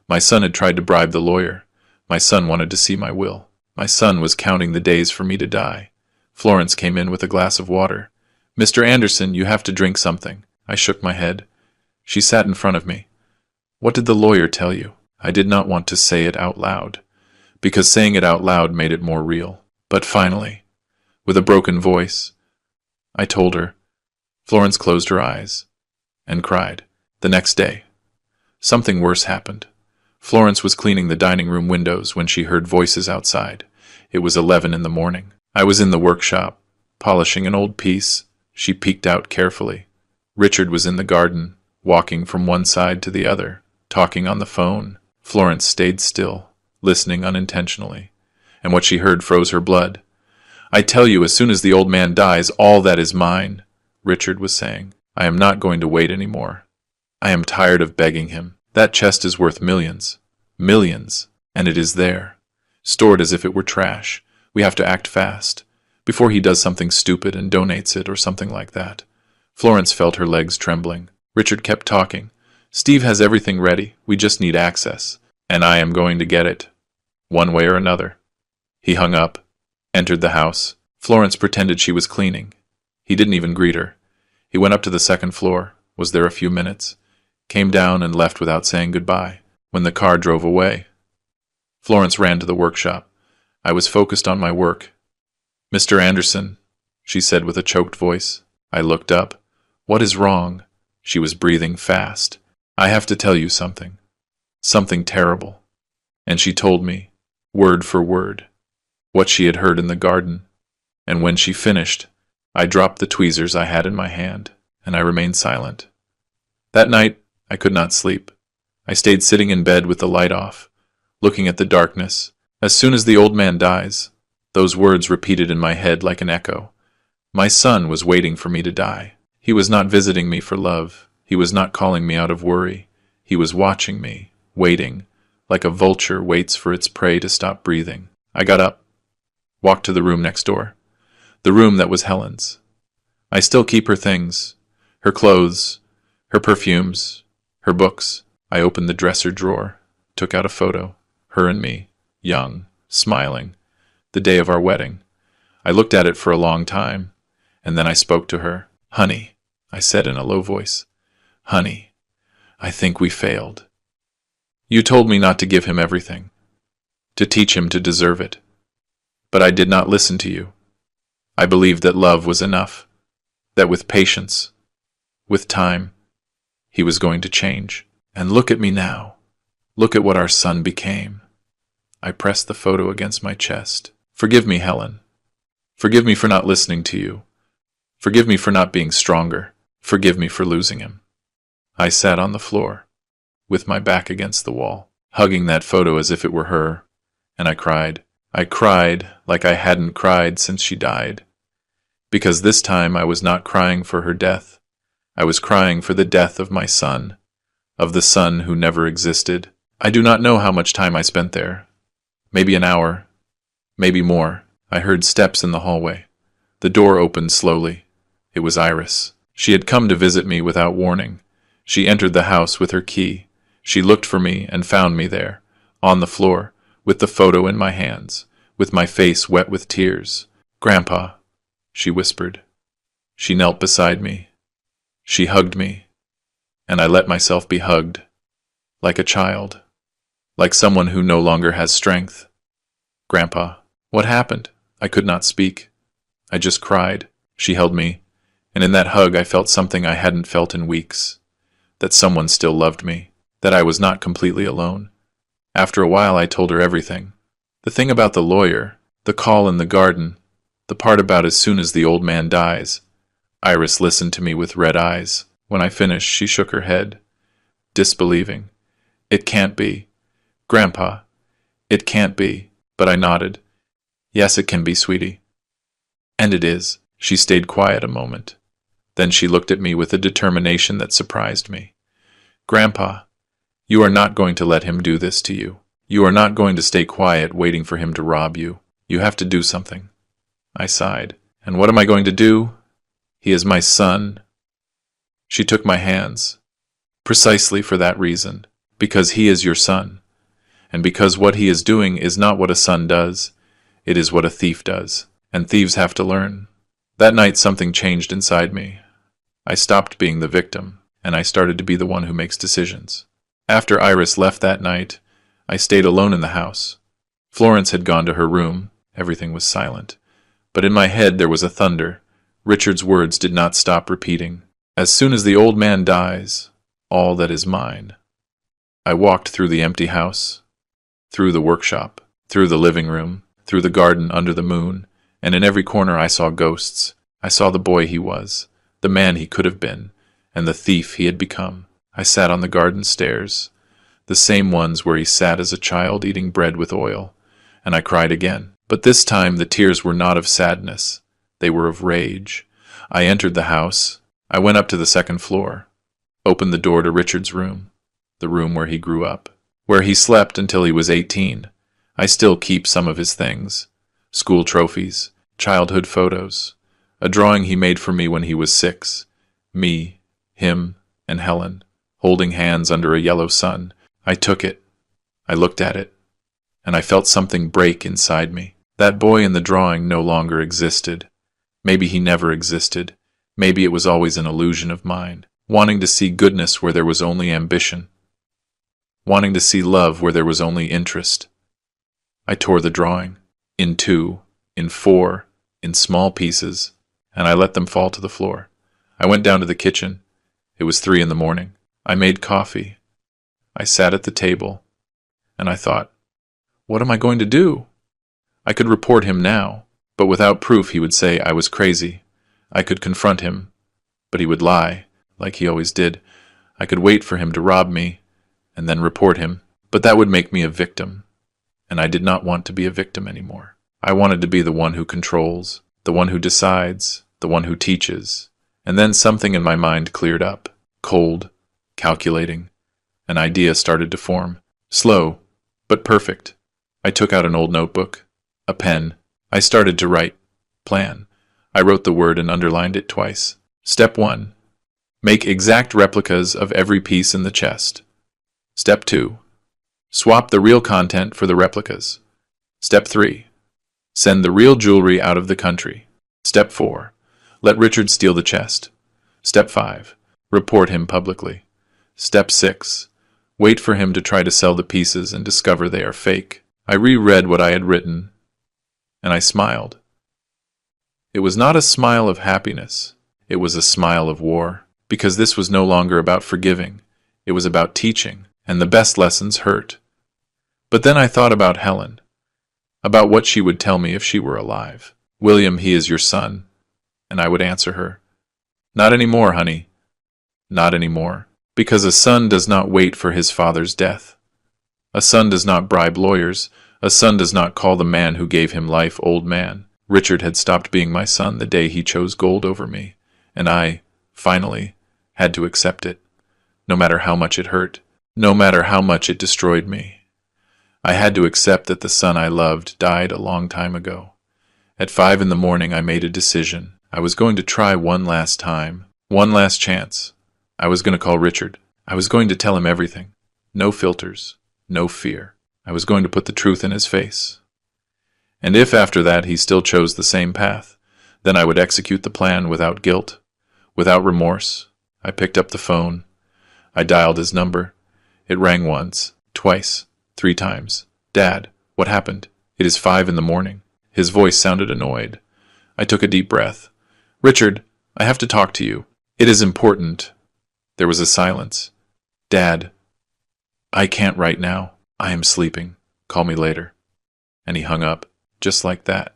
My son had tried to bribe the lawyer. My son wanted to see my will. My son was counting the days for me to die. Florence came in with a glass of water. "Mr. Anderson, you have to drink something." I shook my head. She sat in front of me. "What did the lawyer tell you?" I did not want to say it out loud, because saying it out loud made it more real. But finally, with a broken voice, I told her. Florence closed her eyes and cried. The next day, something worse happened. Florence was cleaning the dining room windows when she heard voices outside. It was 11 in the morning. I was in the workshop, polishing an old piece. She peeked out carefully. Richard was in the garden, walking from one side to the other, talking on the phone. Florence stayed still, listening unintentionally, and what she heard froze her blood. "I tell you, as soon as the old man dies, all that is mine," Richard was saying. "I am not going to wait any more. I am tired of begging him. That chest is worth millions. Millions. And it is there, stored as if it were trash. We have to act fast, before he does something stupid and donates it or something like that." Florence felt her legs trembling. Richard kept talking. "Steve has everything ready. We just need access. And I am going to get it, one way or another." He hung up, entered the house. Florence pretended she was cleaning. He didn't even greet her. He went up to the second floor, was there a few minutes, came down and left without saying goodbye. When the car drove away, Florence ran to the workshop. I was focused on my work. "Mr. Anderson," she said with a choked voice. I looked up. "What is wrong?" She was breathing fast. "I have to tell you something. Something terrible." And she told me, word for word, what she had heard in the garden. And when she finished, I dropped the tweezers I had in my hand, and I remained silent. That night, I could not sleep. I stayed sitting in bed with the light off, looking at the darkness. As soon as the old man dies, those words repeated in my head like an echo. My son was waiting for me to die. He was not visiting me for love. He was not calling me out of worry. He was watching me, waiting, like a vulture waits for its prey to stop breathing. I got up, walked to the room next door, the room that was Helen's. I still keep her things, her clothes, her perfumes, her books. I opened the dresser drawer, took out a photo, her and me, young, smiling, the day of our wedding. I looked at it for a long time, and then I spoke to her. "Honey," I said in a low voice, "honey, I think we failed. You told me not to give him everything, to teach him to deserve it. But I did not listen to you. I believed that love was enough, that with patience, with time, he was going to change. And look at me now. Look at what our son became." I pressed the photo against my chest. "Forgive me, Helen. Forgive me for not listening to you. Forgive me for not being stronger. Forgive me for losing him." I sat on the floor, with my back against the wall, hugging that photo as if it were her, and I cried. I cried like I hadn't cried since she died. Because this time I was not crying for her death. I was crying for the death of my son, of the son who never existed. I do not know how much time I spent there. Maybe an hour, maybe more. I heard steps in the hallway. The door opened slowly. It was Iris. She had come to visit me without warning. She entered the house with her key. She looked for me and found me there, on the floor, with the photo in my hands, with my face wet with tears. "Grandpa," she whispered. She knelt beside me. She hugged me, and I let myself be hugged, like a child, like someone who no longer has strength. "Grandpa, what happened?" I could not speak. I just cried. She held me, and in that hug I felt something I hadn't felt in weeks, that someone still loved me, that I was not completely alone. After a while I told her everything. The thing about the lawyer, the call in the garden, the part about as soon as the old man dies. Iris listened to me with red eyes. When I finished, she shook her head, disbelieving. "It can't be. Grandpa, it can't be." But I nodded. "Yes, it can be, sweetie." "And it is." She stayed quiet a moment. Then she looked at me with a determination that surprised me. "Grandpa, you are not going to let him do this to you. You are not going to stay quiet waiting for him to rob you. You have to do something." I sighed. "And what am I going to do?" He is my son. She took my hands. Precisely for that reason. Because he is your son. And because what he is doing is not what a son does, it is what a thief does. And thieves have to learn. That night something changed inside me. I stopped being the victim, and I started to be the one who makes decisions. After Iris left that night, I stayed alone in the house. Florence had gone to her room. Everything was silent. But in my head there was a thunder. Richard's words did not stop repeating. As soon as the old man dies, all that is mine. I walked through the empty house, through the workshop, through the living room, through the garden under the moon, and in every corner I saw ghosts. I saw the boy he was, the man he could have been, and the thief he had become. I sat on the garden stairs, the same ones where he sat as a child eating bread with oil, and I cried again. But this time the tears were not of sadness. They were of rage. I entered the house. I went up to the second floor, opened the door to Richard's room, the room where he grew up, where he slept until he was 18. I still keep some of his things, school trophies, childhood photos, a drawing he made for me when he was 6, me, him, and Helen, holding hands under a yellow sun. I took it. I looked at it, and I felt something break inside me. That boy in the drawing no longer existed. Maybe he never existed. Maybe it was always an illusion of mine, wanting to see goodness where there was only ambition, wanting to see love where there was only interest. I tore the drawing, in 2, in 4, in small pieces, and I let them fall to the floor. I went down to the kitchen. It was 3 in the morning. I made coffee. I sat at the table, and I thought, what am I going to do? I could report him now, but without proof he would say I was crazy. I could confront him, but he would lie, like he always did. I could wait for him to rob me, and then report him, but that would make me a victim, and I did not want to be a victim anymore. I wanted to be the one who controls, the one who decides, the one who teaches. And then something in my mind cleared up, cold, calculating. An idea started to form, slow, but perfect. I took out an old notebook, a pen. I started to write, plan. I wrote the word and underlined it twice. Step 1. Make exact replicas of every piece in the chest. Step 2. Swap the real content for the replicas. Step 3. Send the real jewelry out of the country. Step 4. Let Richard steal the chest. Step 5. Report him publicly. Step 6. Wait for him to try to sell the pieces and discover they are fake. I reread what I had written, and I smiled. It was not a smile of happiness. It was a smile of war, because this was no longer about forgiving. It was about teaching, and the best lessons hurt. But then I thought about Helen, about what she would tell me if she were alive. William, he is your son. And I would answer her, not anymore, honey. Not anymore. Because a son does not wait for his father's death. A son does not bribe lawyers. A son does not call the man who gave him life old man. Richard had stopped being my son the day he chose gold over me, and I, finally, had to accept it, no matter how much it hurt, no matter how much it destroyed me. I had to accept that the son I loved died a long time ago. At 5 in the morning I made a decision. I was going to try one last time, one last chance. I was going to call Richard. I was going to tell him everything. No filters, no fear. I was going to put the truth in his face. And if after that he still chose the same path, then I would execute the plan without guilt, without remorse. I picked up the phone. I dialed his number. It rang once, twice, 3 times. Dad, what happened? It is 5 in the morning. His voice sounded annoyed. I took a deep breath. Richard, I have to talk to you. It is important. There was a silence. Dad, I can't right now. I am sleeping. Call me later. And he hung up, just like that.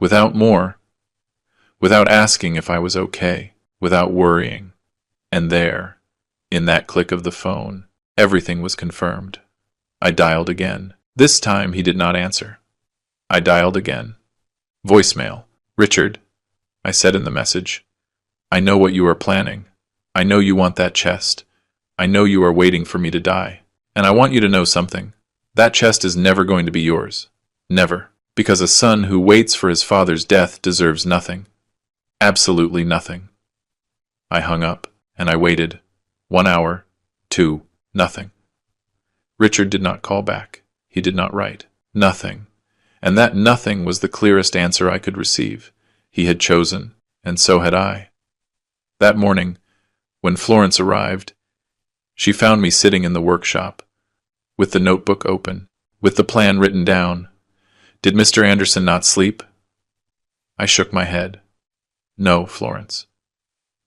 Without more. Without asking if I was okay. Without worrying. And there, in that click of the phone, everything was confirmed. I dialed again. This time he did not answer. I dialed again. Voicemail. Richard, I said in the message, I know what you are planning. I know you want that chest. I know you are waiting for me to die. And I want you to know something. That chest is never going to be yours. Never. Because a son who waits for his father's death deserves nothing. Absolutely nothing. I hung up, and I waited. 1 hour, 2, nothing. Richard did not call back. He did not write. Nothing. And that nothing was the clearest answer I could receive. He had chosen, and so had I. That morning, when Florence arrived, she found me sitting in the workshop, with the notebook open, with the plan written down. Did Mr. Anderson not sleep? I shook my head. No, Florence.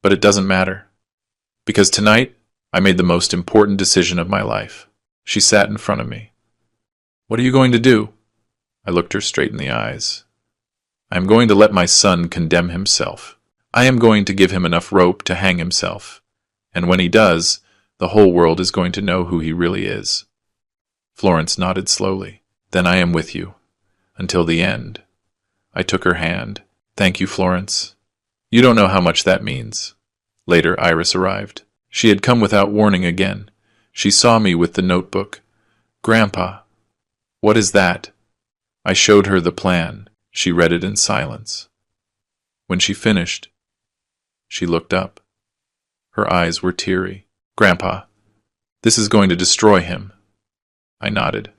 But it doesn't matter. Because tonight, I made the most important decision of my life. She sat in front of me. What are you going to do? I looked her straight in the eyes. I am going to let my son condemn himself. I am going to give him enough rope to hang himself. And when he does, the whole world is going to know who he really is. Florence nodded slowly. Then I am with you. Until the end. I took her hand. Thank you, Florence. You don't know how much that means. Later, Iris arrived. She had come without warning again. She saw me with the notebook. Grandpa, what is that? I showed her the plan. She read it in silence. When she finished, she looked up. Her eyes were teary. Grandpa, this is going to destroy him. I nodded.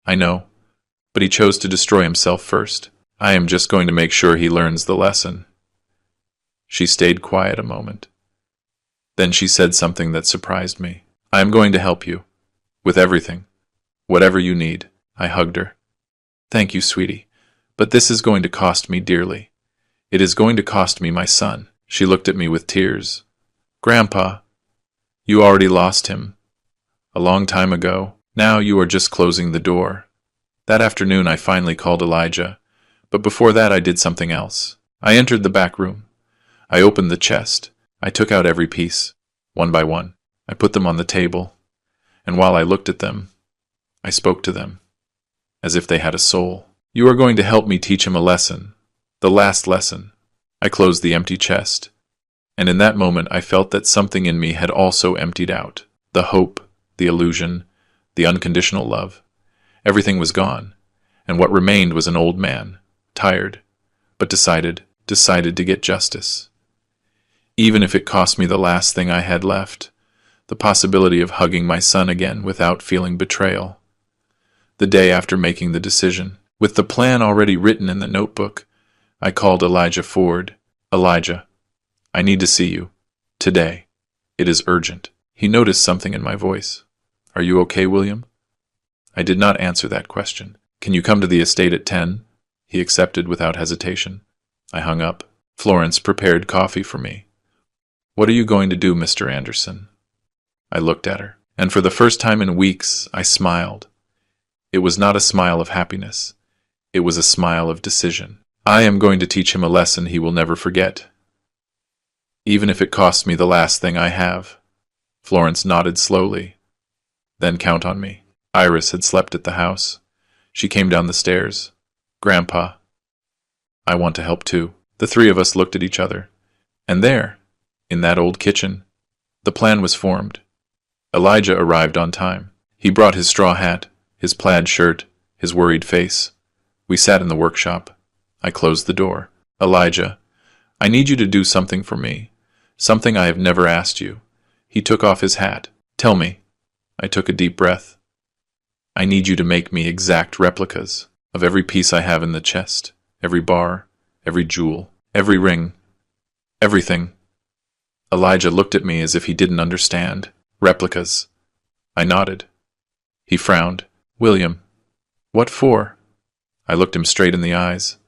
I know, but he chose to destroy himself first. I am just going to make sure he learns the lesson. She stayed quiet a moment. Then she said something that surprised me. I am going to help you. With everything. Whatever you need. I hugged her. Thank you, sweetie. But this is going to cost me dearly. It is going to cost me my son. She looked at me with tears. Grandpa, you already lost him. A long time ago. Now you are just closing the door. That afternoon I finally called Elijah. But before that I did something else. I entered the back room. I opened the chest. I took out every piece, one by one. I put them on the table. And while I looked at them, I spoke to them, as if they had a soul. You are going to help me teach him a lesson. The last lesson. I closed the empty chest. And in that moment I felt that something in me had also emptied out. The hope, the illusion, the unconditional love. Everything was gone. And what remained was an old man, tired, but decided to get justice. Even if it cost me the last thing I had left, the possibility of hugging my son again without feeling betrayal. The day after making the decision, with the plan already written in the notebook, I called Elijah Ford. Elijah, I need to see you. Today. It is urgent. He noticed something in my voice. Are you okay, William? I did not answer that question. Can you come to the estate at 10? He accepted without hesitation. I hung up. Florence prepared coffee for me. What are you going to do, Mr. Anderson? I looked at her, and for the first time in weeks, I smiled. It was not a smile of happiness. It was a smile of decision. I am going to teach him a lesson he will never forget, even if it costs me the last thing I have. Florence nodded slowly. Then count on me. Iris had slept at the house. She came down the stairs. Grandpa, I want to help too. The three of us looked at each other. And there, in that old kitchen, the plan was formed. Elijah arrived on time. He brought his straw hat, his plaid shirt, his worried face. We sat in the workshop. I closed the door. Elijah, I need you to do something for me. Something I have never asked you. He took off his hat. Tell me. I took a deep breath. I need you to make me exact replicas of every piece I have in the chest, every bar, every jewel, every ring, everything. Elijah looked at me as if he didn't understand. Replicas. I nodded. He frowned. William, what for? I looked him straight in the eyes.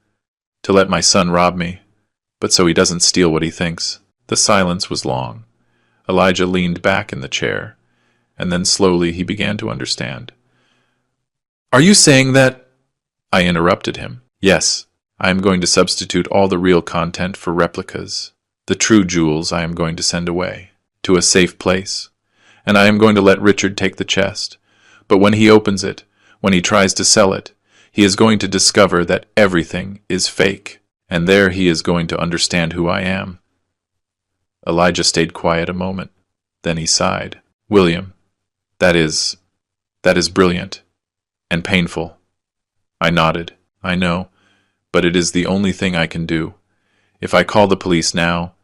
To let my son rob me, but so he doesn't steal what he thinks. The silence was long. Elijah leaned back in the chair, and then slowly he began to understand. Are you saying that? I interrupted him. Yes, I am going to substitute all the real content for replicas. The true jewels I am going to send away, to a safe place, and I am going to let Richard take the chest. But when he opens it, when he tries to sell it, he is going to discover that everything is fake, and there he is going to understand who I am. Elijah stayed quiet a moment. Then he sighed. William, that is brilliant. And painful. I nodded. I know, but it is the only thing I can do. If I call the police now,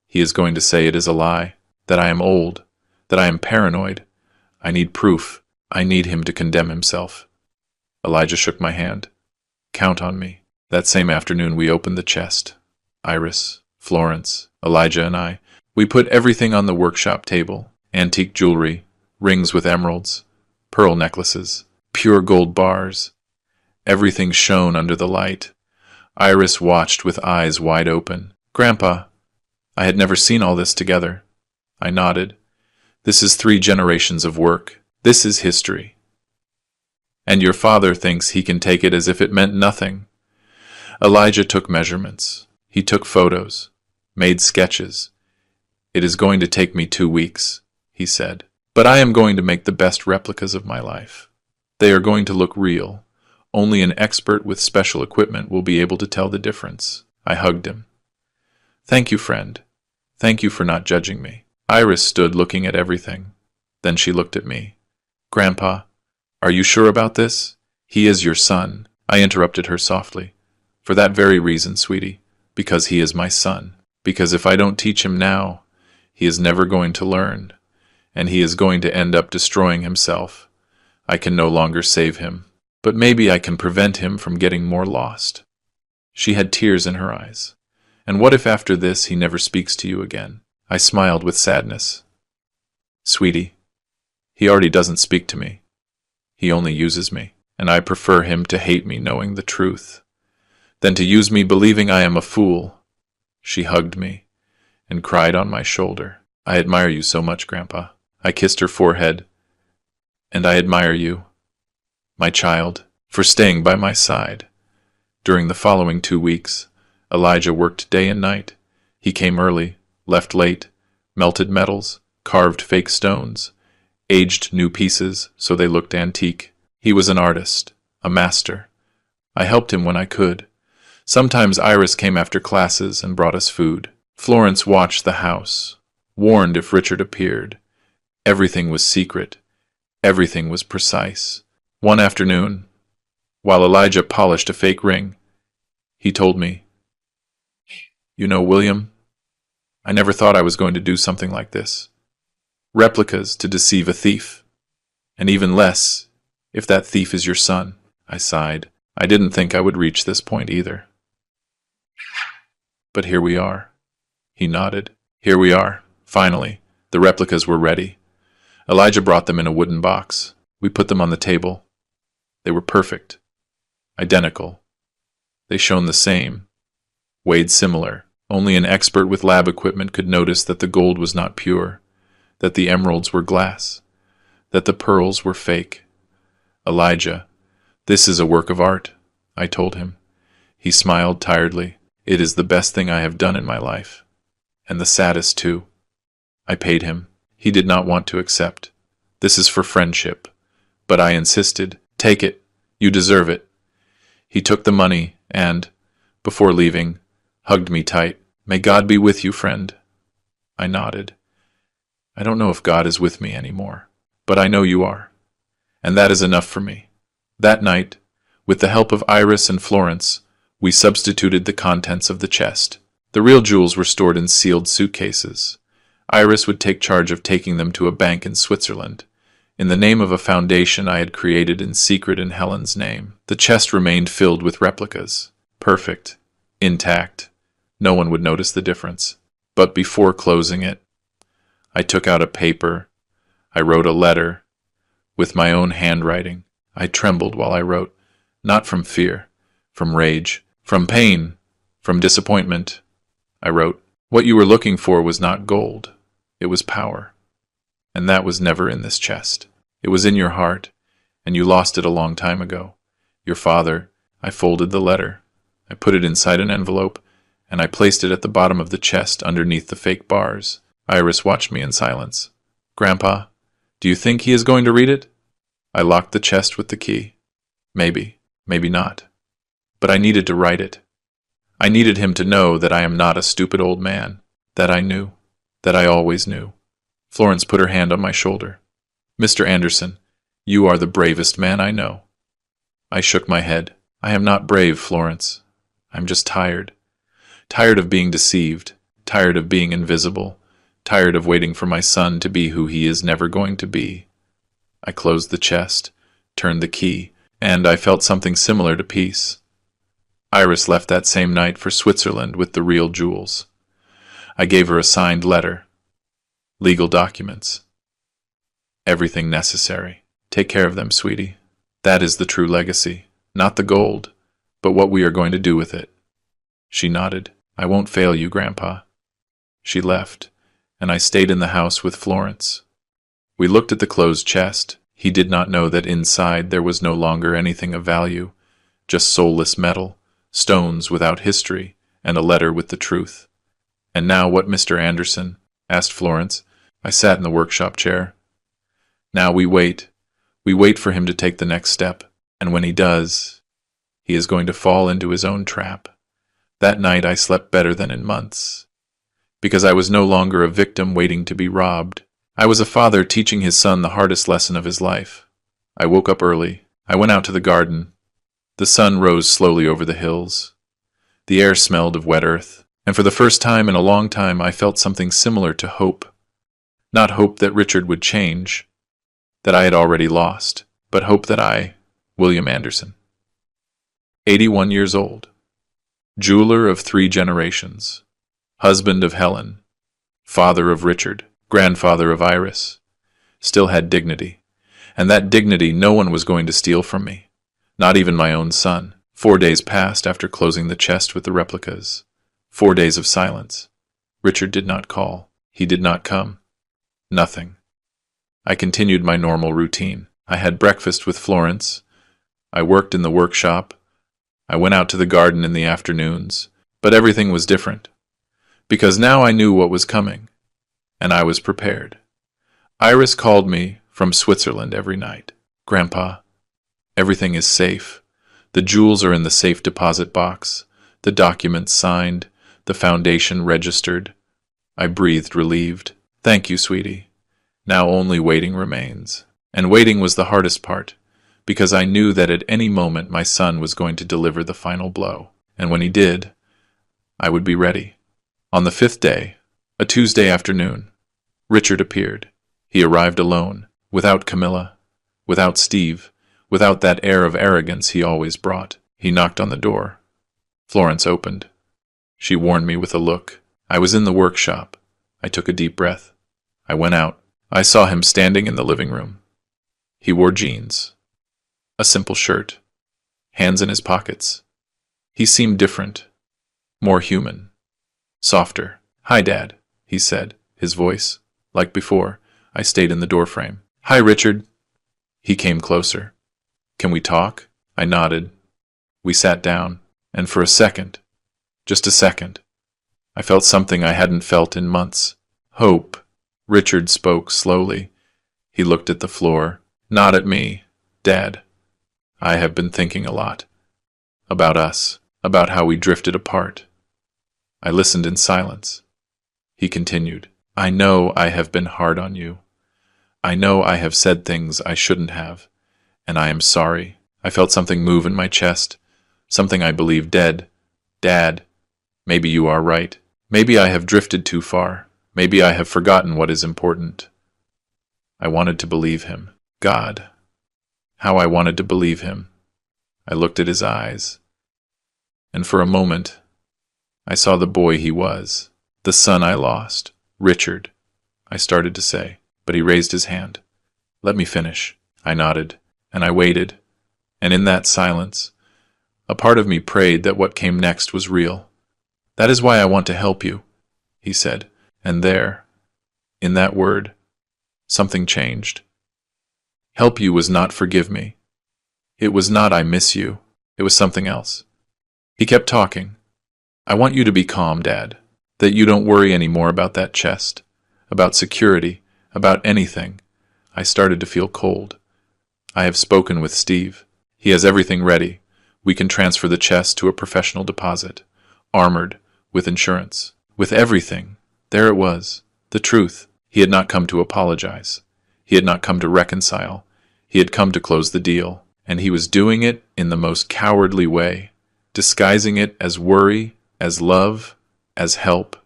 he is going to say it is a lie, that I am old, that I am paranoid. I need proof. I need him to condemn himself. Elijah shook my hand. Count on me. That same afternoon we opened the chest. Iris, Florence, Elijah and I. We put everything on the workshop table. Antique jewelry, rings with emeralds, pearl necklaces, pure gold bars. Everything shone under the light. Iris watched with eyes wide open. Grandpa, I had never seen all this together. I nodded. This is 3 generations of work. This is history. And your father thinks he can take it as if it meant nothing. Elijah took measurements. He took photos, made sketches. It is going to take me 2 weeks, he said. But I am going to make the best replicas of my life. They are going to look real. Only an expert with special equipment will be able to tell the difference. I hugged him. Thank you, friend. Thank you for not judging me. Iris stood looking at everything. Then she looked at me. Grandpa, are you sure about this? He is your son. I interrupted her softly. For that very reason, sweetie. Because he is my son. Because if I don't teach him now, he is never going to learn. And he is going to end up destroying himself. I can no longer save him. But maybe I can prevent him from getting more lost. She had tears in her eyes. And what if after this he never speaks to you again? I smiled with sadness. Sweetie, he already doesn't speak to me. He only uses me, and I prefer him to hate me knowing the truth, than to use me believing I am a fool. She hugged me and cried on my shoulder. I admire you so much, Grandpa. I kissed her forehead. And I admire you, my child, for staying by my side. During the following 2 weeks, Elijah worked day and night. He came early, left late, melted metals, carved fake stones, aged new pieces so they looked antique. He was an artist, a master. I helped him when I could. Sometimes Iris came after classes and brought us food. Florence watched the house, warned if Richard appeared. Everything was secret. Everything was precise. One afternoon, while Elijah polished a fake ring, he told me, You know, William, I never thought I was going to do something like this. Replicas to deceive a thief. And even less, if that thief is your son. I sighed. I didn't think I would reach this point either. But here we are. He nodded. Here we are. Finally, the replicas were ready. Elijah brought them in a wooden box. We put them on the table. They were perfect. Identical. They shone the same. Weighed similar. Only an expert with lab equipment could notice that the gold was not pure, that the emeralds were glass, that the pearls were fake. Elijah, this is a work of art, I told him. He smiled tiredly. It is the best thing I have done in my life. And the saddest, too. I paid him. He did not want to accept. This is for friendship. But I insisted. Take it. You deserve it. He took the money and, before leaving, hugged me tight. May God be with you, friend. I nodded. I don't know if God is with me anymore, but I know you are. And that is enough for me. That night, with the help of Iris and Florence, we substituted the contents of the chest. The real jewels were stored in sealed suitcases. Iris would take charge of taking them to a bank in Switzerland, in the name of a foundation I had created in secret in Helen's name. The chest remained filled with replicas. Perfect. Intact. No one would notice the difference. But before closing it, I took out a paper. I wrote a letter. With my own handwriting. I trembled while I wrote, not from fear, from rage, from pain, from disappointment. I wrote, What you were looking for was not gold. It was power. And that was never in this chest. It was in your heart, and you lost it a long time ago. Your father. I folded the letter. I put it inside an envelope, and I placed it at the bottom of the chest underneath the fake bars. Iris watched me in silence. Grandpa, do you think he is going to read it? I locked the chest with the key. Maybe, maybe not. But I needed to write it. I needed him to know that I am not a stupid old man, that I knew, that I always knew. Florence put her hand on my shoulder. Mr. Anderson, you are the bravest man I know. I shook my head. I am not brave, Florence. I'm just tired. tired of being deceived, tired of being invisible, tired of waiting for my son to be who he is never going to be. I closed the chest, turned the key, and I felt something similar to peace. Iris left that same night for Switzerland with the real jewels. I gave her a signed letter, legal documents, everything necessary. Take care of them, sweetie. That is the true legacy, not the gold, but what we are going to do with it. She nodded. I won't fail you, Grandpa. She left, and I stayed in the house with Florence. We looked at the closed chest. He did not know that inside there was no longer anything of value, just soulless metal, stones without history, and a letter with the truth. And now what, Mr. Anderson? Asked Florence. I sat in the workshop chair. Now we wait. We wait for him to take the next step, and when he does, he is going to fall into his own trap. That night I slept better than in months, because I was no longer a victim waiting to be robbed. I was a father teaching his son the hardest lesson of his life. I woke up early. I went out to the garden. The sun rose slowly over the hills. The air smelled of wet earth, and for the first time in a long time I felt something similar to hope. Not hope that Richard would change, that I had already lost, but hope that I, William Anderson, 81 years old, jeweler of 3 generations, husband of Helen, father of Richard, grandfather of Iris, still had dignity, and that dignity no one was going to steal from me, not even my own son. 4 days passed after closing the chest with the replicas. 4 days of silence. Richard did not call. He did not come. Nothing. I continued my normal routine. I had breakfast with Florence. I worked in the workshop. I went out to the garden in the afternoons. But everything was different, because now I knew what was coming, and I was prepared. Iris called me from Switzerland every night. Grandpa, everything is safe. The jewels are in the safe deposit box, the documents signed, the foundation registered. I breathed relieved. Thank you, sweetie. Now only waiting remains. And waiting was the hardest part, because I knew that at any moment my son was going to deliver the final blow. And when he did, I would be ready. On the 5th day, a Tuesday afternoon, Richard appeared. He arrived alone, without Camilla, without Steve, without that air of arrogance he always brought. He knocked on the door. Florence opened. She warned me with a look. I was in the workshop. I took a deep breath. I went out. I saw him standing in the living room. He wore jeans, a simple shirt, hands in his pockets. He seemed different, more human, softer. Hi, Dad, he said, his voice, like before. I stayed in the doorframe. Hi, Richard. He came closer. Can we talk? I nodded. We sat down, and for a second, just a second, I felt something I hadn't felt in months. Hope. Richard spoke slowly. He looked at the floor. Not at me, Dad. I have been thinking a lot. About us. About how we drifted apart. I listened in silence. He continued. I know I have been hard on you. I know I have said things I shouldn't have, and I am sorry. I felt something move in my chest, something I believed dead. Dad, maybe you are right. Maybe I have drifted too far. Maybe I have forgotten what is important. I wanted to believe him. God, how I wanted to believe him. I looked at his eyes, and for a moment, I saw the boy he was, the son I lost, Richard, I started to say, but he raised his hand. Let me finish. I nodded, and I waited, and in that silence, a part of me prayed that what came next was real. That is why I want to help you, he said. And there, in that word, something changed. Help you was not forgive me. It was not I miss you. It was something else. He kept talking. I want you to be calm, Dad, that you don't worry any more about that chest, about security, about anything. I started to feel cold. I have spoken with Steve. He has everything ready. We can transfer the chest to a professional deposit, armored, with insurance, with everything. There it was, the truth. He had not come to apologize. He had not come to reconcile. He had come to close the deal, and he was doing it in the most cowardly way, disguising it as worry, as love, As help.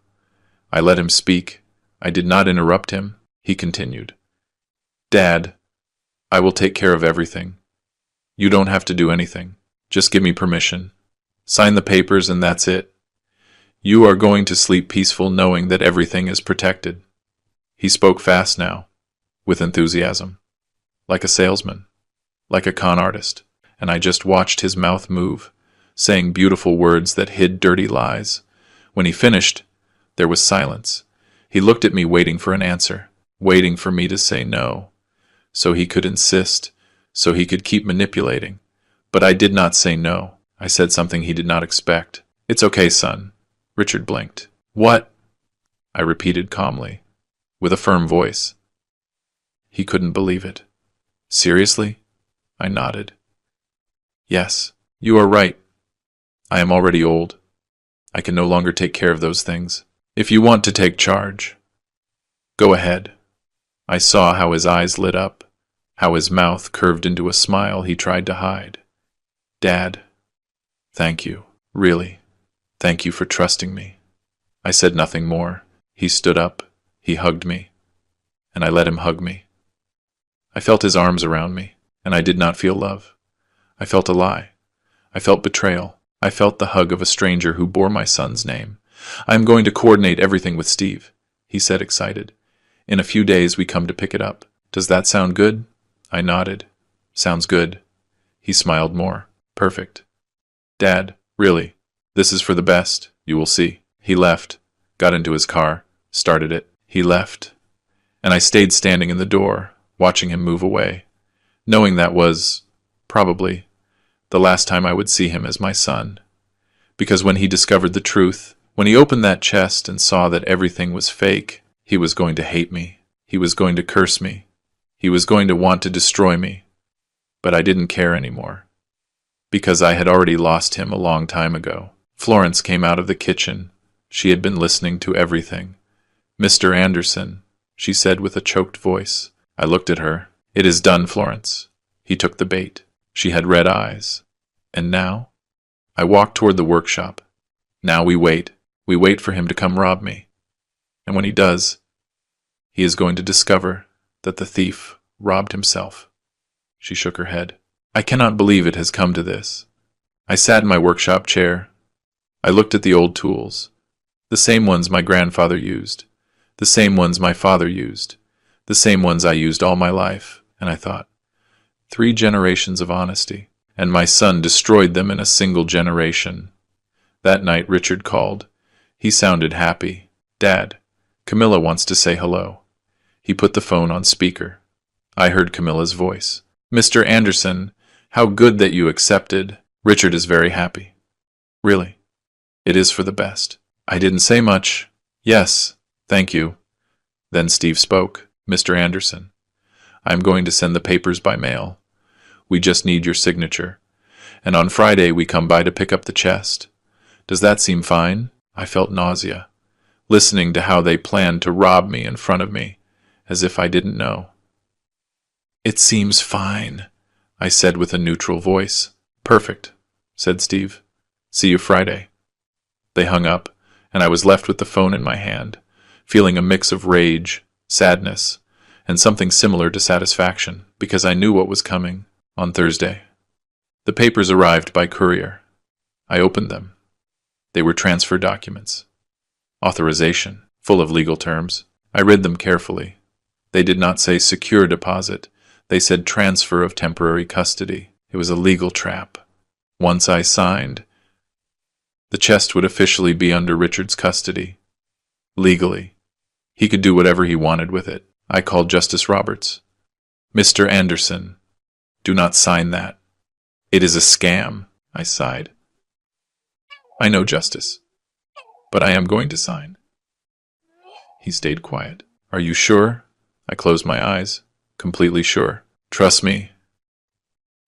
I let him speak. I did not interrupt him. He continued. Dad, I will take care of everything. You don't have to do anything. Just give me permission. Sign the papers and that's it. You are going to sleep peaceful knowing that everything is protected. He spoke fast now, with enthusiasm, like a salesman, like a con artist, and I just watched his mouth move, saying beautiful words that hid dirty lies. When he finished, there was silence. He looked at me waiting for an answer, waiting for me to say no, so he could insist, so he could keep manipulating. But I did not say no. I said something he did not expect. It's okay, son. Richard blinked. What? I repeated calmly, with a firm voice. He couldn't believe it. Seriously? I nodded. Yes, you are right. I am already old. I can no longer take care of those things. If you want to take charge, go ahead. I saw how his eyes lit up, how his mouth curved into a smile he tried to hide. Dad, thank you. Really, thank you for trusting me. I said nothing more. He stood up. He hugged me, and I let him hug me. I felt his arms around me, and I did not feel love. I felt a lie. I felt betrayal. I felt the hug of a stranger who bore my son's name. I am going to coordinate everything with Steve, he said, excited. In a few days we come to pick it up. Does that sound good? I nodded. Sounds good. He smiled more. Perfect. Dad, really, this is for the best. You will see. He left, got into his car, started it. He left, and I stayed standing in the door, watching him move away, knowing that was, probably, the last time I would see him as my son. Because when he discovered the truth, when he opened that chest and saw that everything was fake, he was going to hate me. He was going to curse me. He was going to want to destroy me. But I didn't care anymore, because I had already lost him a long time ago. Florence came out of the kitchen. She had been listening to everything. Mr. Anderson, she said with a choked voice. I looked at her. It is done, Florence. He took the bait. She had red eyes. And now? I walked toward the workshop. Now we wait. We wait for him to come rob me. And when he does, he is going to discover that the thief robbed himself. She shook her head. I cannot believe it has come to this. I sat in my workshop chair. I looked at the old tools, the same ones my grandfather used, the same ones my father used, the same ones I used all my life, and I thought, 3 generations of honesty, and my son destroyed them in a single generation. That night Richard called. He sounded happy. Dad, Camilla wants to say hello. He put the phone on speaker. I heard Camilla's voice. Mr. Anderson, how good that you accepted. Richard is very happy. Really, it is for the best. I didn't say much. Yes, thank you. Then Steve spoke. Mr. Anderson, I am going to send the papers by mail. We just need your signature. And on Friday we come by to pick up the chest. Does that seem fine? I felt nausea, listening to how they planned to rob me in front of me, as if I didn't know. It seems fine, I said with a neutral voice. Perfect, said Steve. See you Friday. They hung up, and I was left with the phone in my hand, feeling a mix of rage, sadness, and something similar to satisfaction, because I knew what was coming on Thursday. The papers arrived by courier. I opened them. They were transfer documents. Authorization, full of legal terms. I read them carefully. They did not say secure deposit. They said transfer of temporary custody. It was a legal trap. Once I signed, the chest would officially be under Richard's custody. Legally. He could do whatever he wanted with it. I called Justice Roberts. Mr. Anderson, do not sign that. It is a scam, I sighed. I know, Justice, but I am going to sign. He stayed quiet. Are you sure? I closed my eyes. Completely sure. Trust me.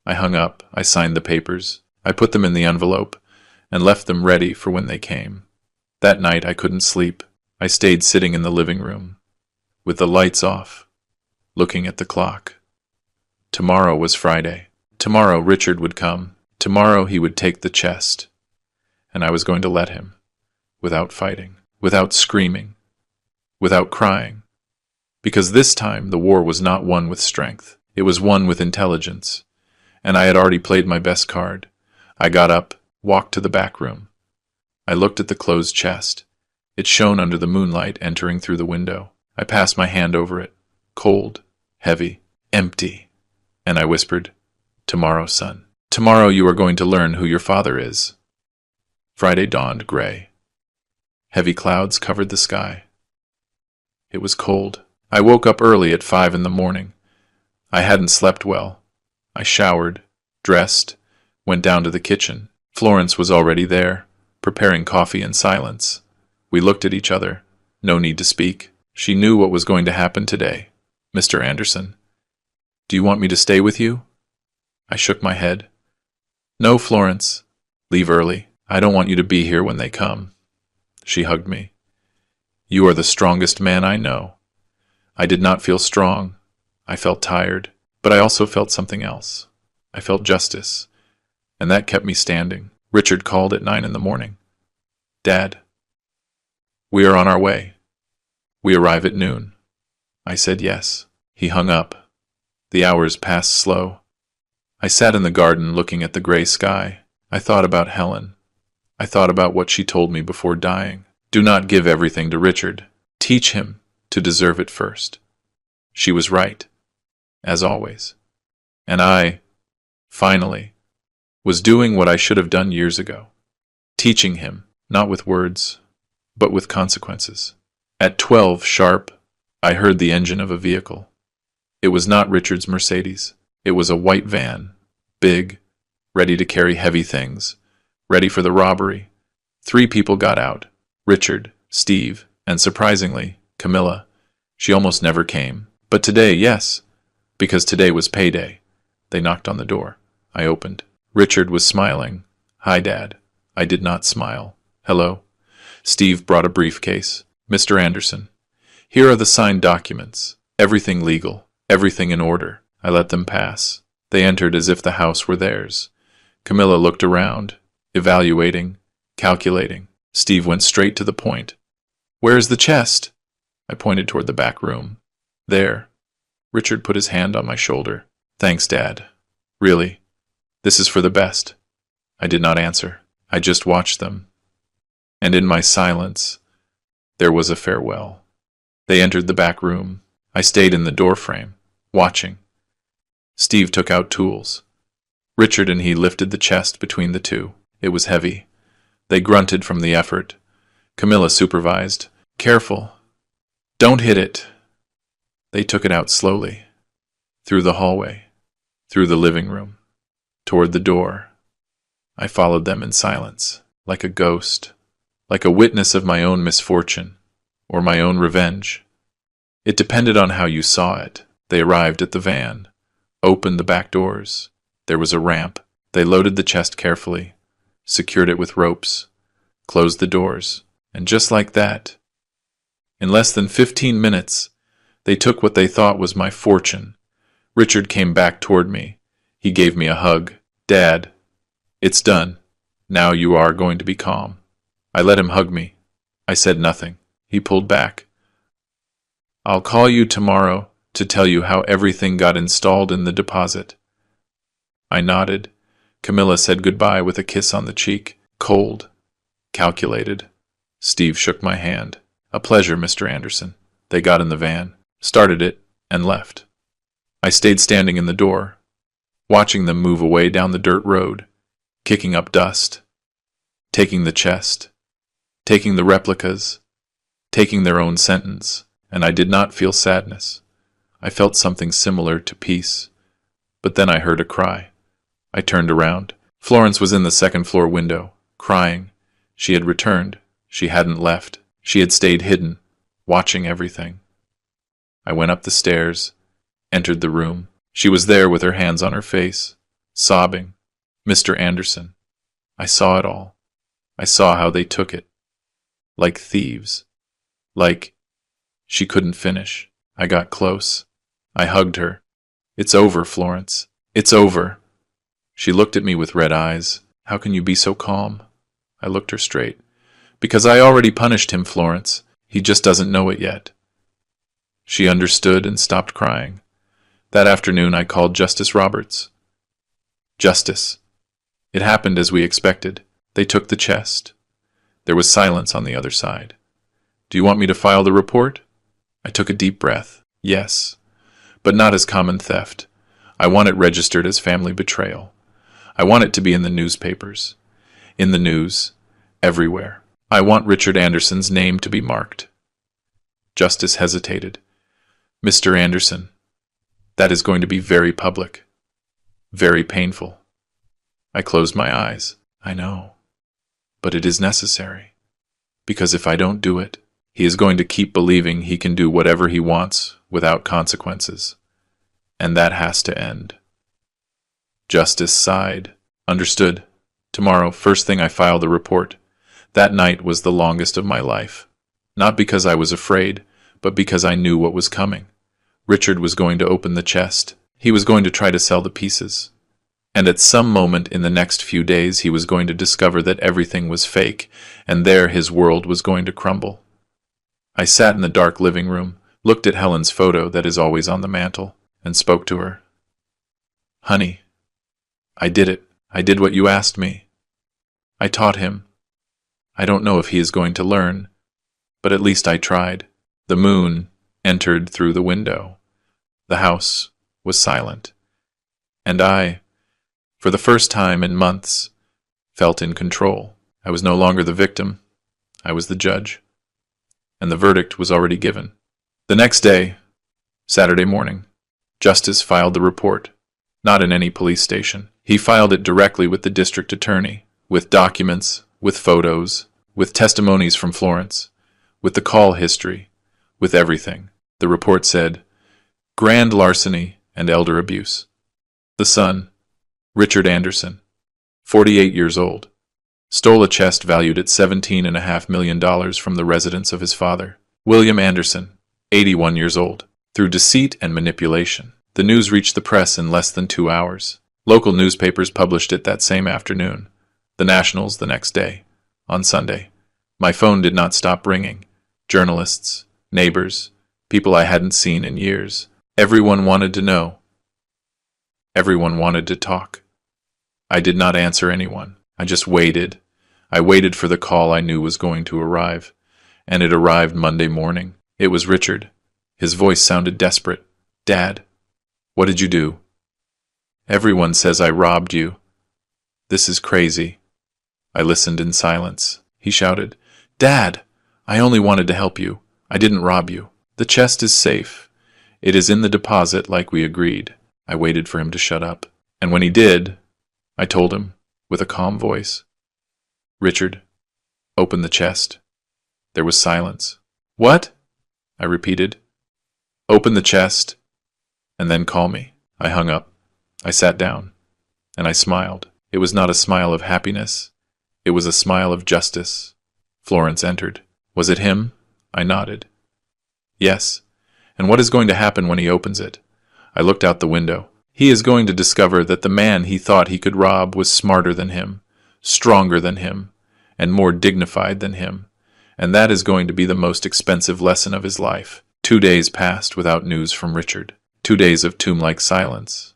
I hung up. I signed the papers. I put them in the envelope and left them ready for when they came. That night I couldn't sleep. I stayed sitting in the living room, with the lights off, looking at the clock. Tomorrow was Friday. Tomorrow Richard would come. Tomorrow he would take the chest, and I was going to let him. without fighting, without screaming, without crying. Because this time the war was not won with strength. It was won with intelligence. And I had already played my best card. I got up, walked to the back room. I looked at the closed chest. It shone under the moonlight entering through the window. I passed my hand over it. Cold, heavy, empty. And I whispered, "Tomorrow, son. Tomorrow you are going to learn who your father is." Friday dawned gray. Heavy clouds covered the sky. It was cold. I woke up early at 5 in the morning. I hadn't slept well. I showered, dressed, went down to the kitchen. Florence was already there, preparing coffee in silence. We looked at each other. No need to speak. She knew what was going to happen today. "Mr. Anderson, do you want me to stay with you?" I shook my head. "No, Florence. Leave early. I don't want you to be here when they come." She hugged me. "You are the strongest man I know." I did not feel strong. I felt tired, but I also felt something else. I felt justice, and that kept me standing. Richard called at 9 in the morning. "Dad, we are on our way. We arrive at noon." I said yes. He hung up. The hours passed slow. I sat in the garden looking at the gray sky. I thought about Helen. I thought about what she told me before dying. Do not give everything to Richard. Teach him to deserve it first. She was right, as always. And I, finally, was doing what I should have done years ago. Teaching him, not with words, but with consequences. At 12 sharp, I heard the engine of a vehicle. It was not Richard's Mercedes. It was a white van, big, ready to carry heavy things, ready for the robbery. 3 people got out: Richard, Steve, and surprisingly, Camilla. She almost never came. But today, yes, because today was payday. They knocked on the door. I opened. Richard was smiling. "Hi, Dad." I did not smile. "Hello." Steve brought a briefcase. "Mr. Anderson, here are the signed documents. Everything legal, everything in order." I let them pass. They entered as if the house were theirs. Camilla looked around, evaluating, calculating. Steve went straight to the point. "Where is the chest?" I pointed toward the back room. "There." Richard put his hand on my shoulder. "Thanks, Dad. Really, this is for the best." I did not answer. I just watched them. And in my silence, there was a farewell. They entered the back room. I stayed in the doorframe, watching. Steve took out tools. Richard and he lifted the chest between the two. It was heavy. They grunted from the effort. Camilla supervised. "Careful. Don't hit it." They took it out slowly. Through the hallway. Through the living room. Toward the door. I followed them in silence, like a ghost, like a witness of my own misfortune, or my own revenge. It depended on how you saw it. They arrived at the van, opened the back doors. There was a ramp. They loaded the chest carefully, secured it with ropes, closed the doors, and just like that, in less than 15 minutes, they took what they thought was my fortune. Richard came back toward me. He gave me a hug. "Dad, it's done. Now you are going to be calm." I let him hug me. I said nothing. He pulled back. "I'll call you tomorrow to tell you how everything got installed in the deposit." I nodded. Camilla said goodbye with a kiss on the cheek. Cold. Calculated. Steve shook my hand. "A pleasure, Mr. Anderson." They got in the van, started it, and left. I stayed standing in the door, watching them move away down the dirt road, kicking up dust, taking the chest, taking the replicas, taking their own sentence, and I did not feel sadness. I felt something similar to peace. But then I heard a cry. I turned around. Florence was in the second-floor window, crying. She had returned. She hadn't left. She had stayed hidden, watching everything. I went up the stairs, entered the room. She was there with her hands on her face, sobbing. "Mr. Anderson." I saw it all. I saw how they took it. Like thieves. Like... She couldn't finish. I got close. I hugged her. "It's over, Florence. It's over." She looked at me with red eyes. "How can you be so calm?" I looked her straight. Because I already punished him, Florence. He just doesn't know it yet. She understood and stopped crying. That afternoon I called Justice Roberts. Justice. It happened as we expected. They took the chest. There was silence on the other side. Do you want me to file the report? I took a deep breath. Yes. But not as common theft. I want it registered as family betrayal. I want it to be in the newspapers. In the news. Everywhere. I want Richard Anderson's name to be marked. Justice hesitated. Mr. Anderson, that is going to be very public. Very painful. I closed my eyes. I know. But it is necessary. Because if I don't do it, he is going to keep believing he can do whatever he wants without consequences. And that has to end. Justice sighed. Understood. Tomorrow, first thing I file the report. That night was the longest of my life. Not because I was afraid, but because I knew what was coming. Richard was going to open the chest. He was going to try to sell the pieces. And at some moment in the next few days he was going to discover that everything was fake, and there his world was going to crumble. I sat in the dark living room, looked at Helen's photo that is always on the mantel, and spoke to her. Honey, I did it. I did what you asked me. I taught him. I don't know if he is going to learn, but at least I tried. The moon entered through the window. The house was silent. And I, for the first time in months, felt in control. I was no longer the victim. I was the judge. And the verdict was already given. The next day, Saturday morning, Justice filed the report. Not in any police station. He filed it directly with the district attorney, with documents, with photos, with testimonies from Florence, with the call history, with everything. The report said, grand larceny and elder abuse. The son, Richard Anderson, 48 years old, stole a chest valued at $17.5 million from the residence of his father, William Anderson, 81 years old, through deceit and manipulation. The news reached the press in less than 2 hours. Local newspapers published it that same afternoon, the Nationals the next day, on Sunday. My phone did not stop ringing. Journalists, neighbors, people I hadn't seen in years. Everyone wanted to know. Everyone wanted to talk. I did not answer anyone. I just waited. I waited for the call I knew was going to arrive. And it arrived Monday morning. It was Richard. His voice sounded desperate. Dad, what did you do? Everyone says I robbed you. This is crazy. I listened in silence. He shouted, Dad, I only wanted to help you. I didn't rob you. The chest is safe. It is in the deposit like we agreed. I waited for him to shut up. And when he did, I told him, with a calm voice, Richard, open the chest. There was silence. What? I repeated. Open the chest, and then call me. I hung up. I sat down, and I smiled. It was not a smile of happiness. It was a smile of justice. Florence entered. Was it him? I nodded. Yes. And what is going to happen when he opens it? I looked out the window. He is going to discover that the man he thought he could rob was smarter than him, stronger than him, and more dignified than him. And that is going to be the most expensive lesson of his life. 2 days passed without news from Richard. 2 days of tomb-like silence.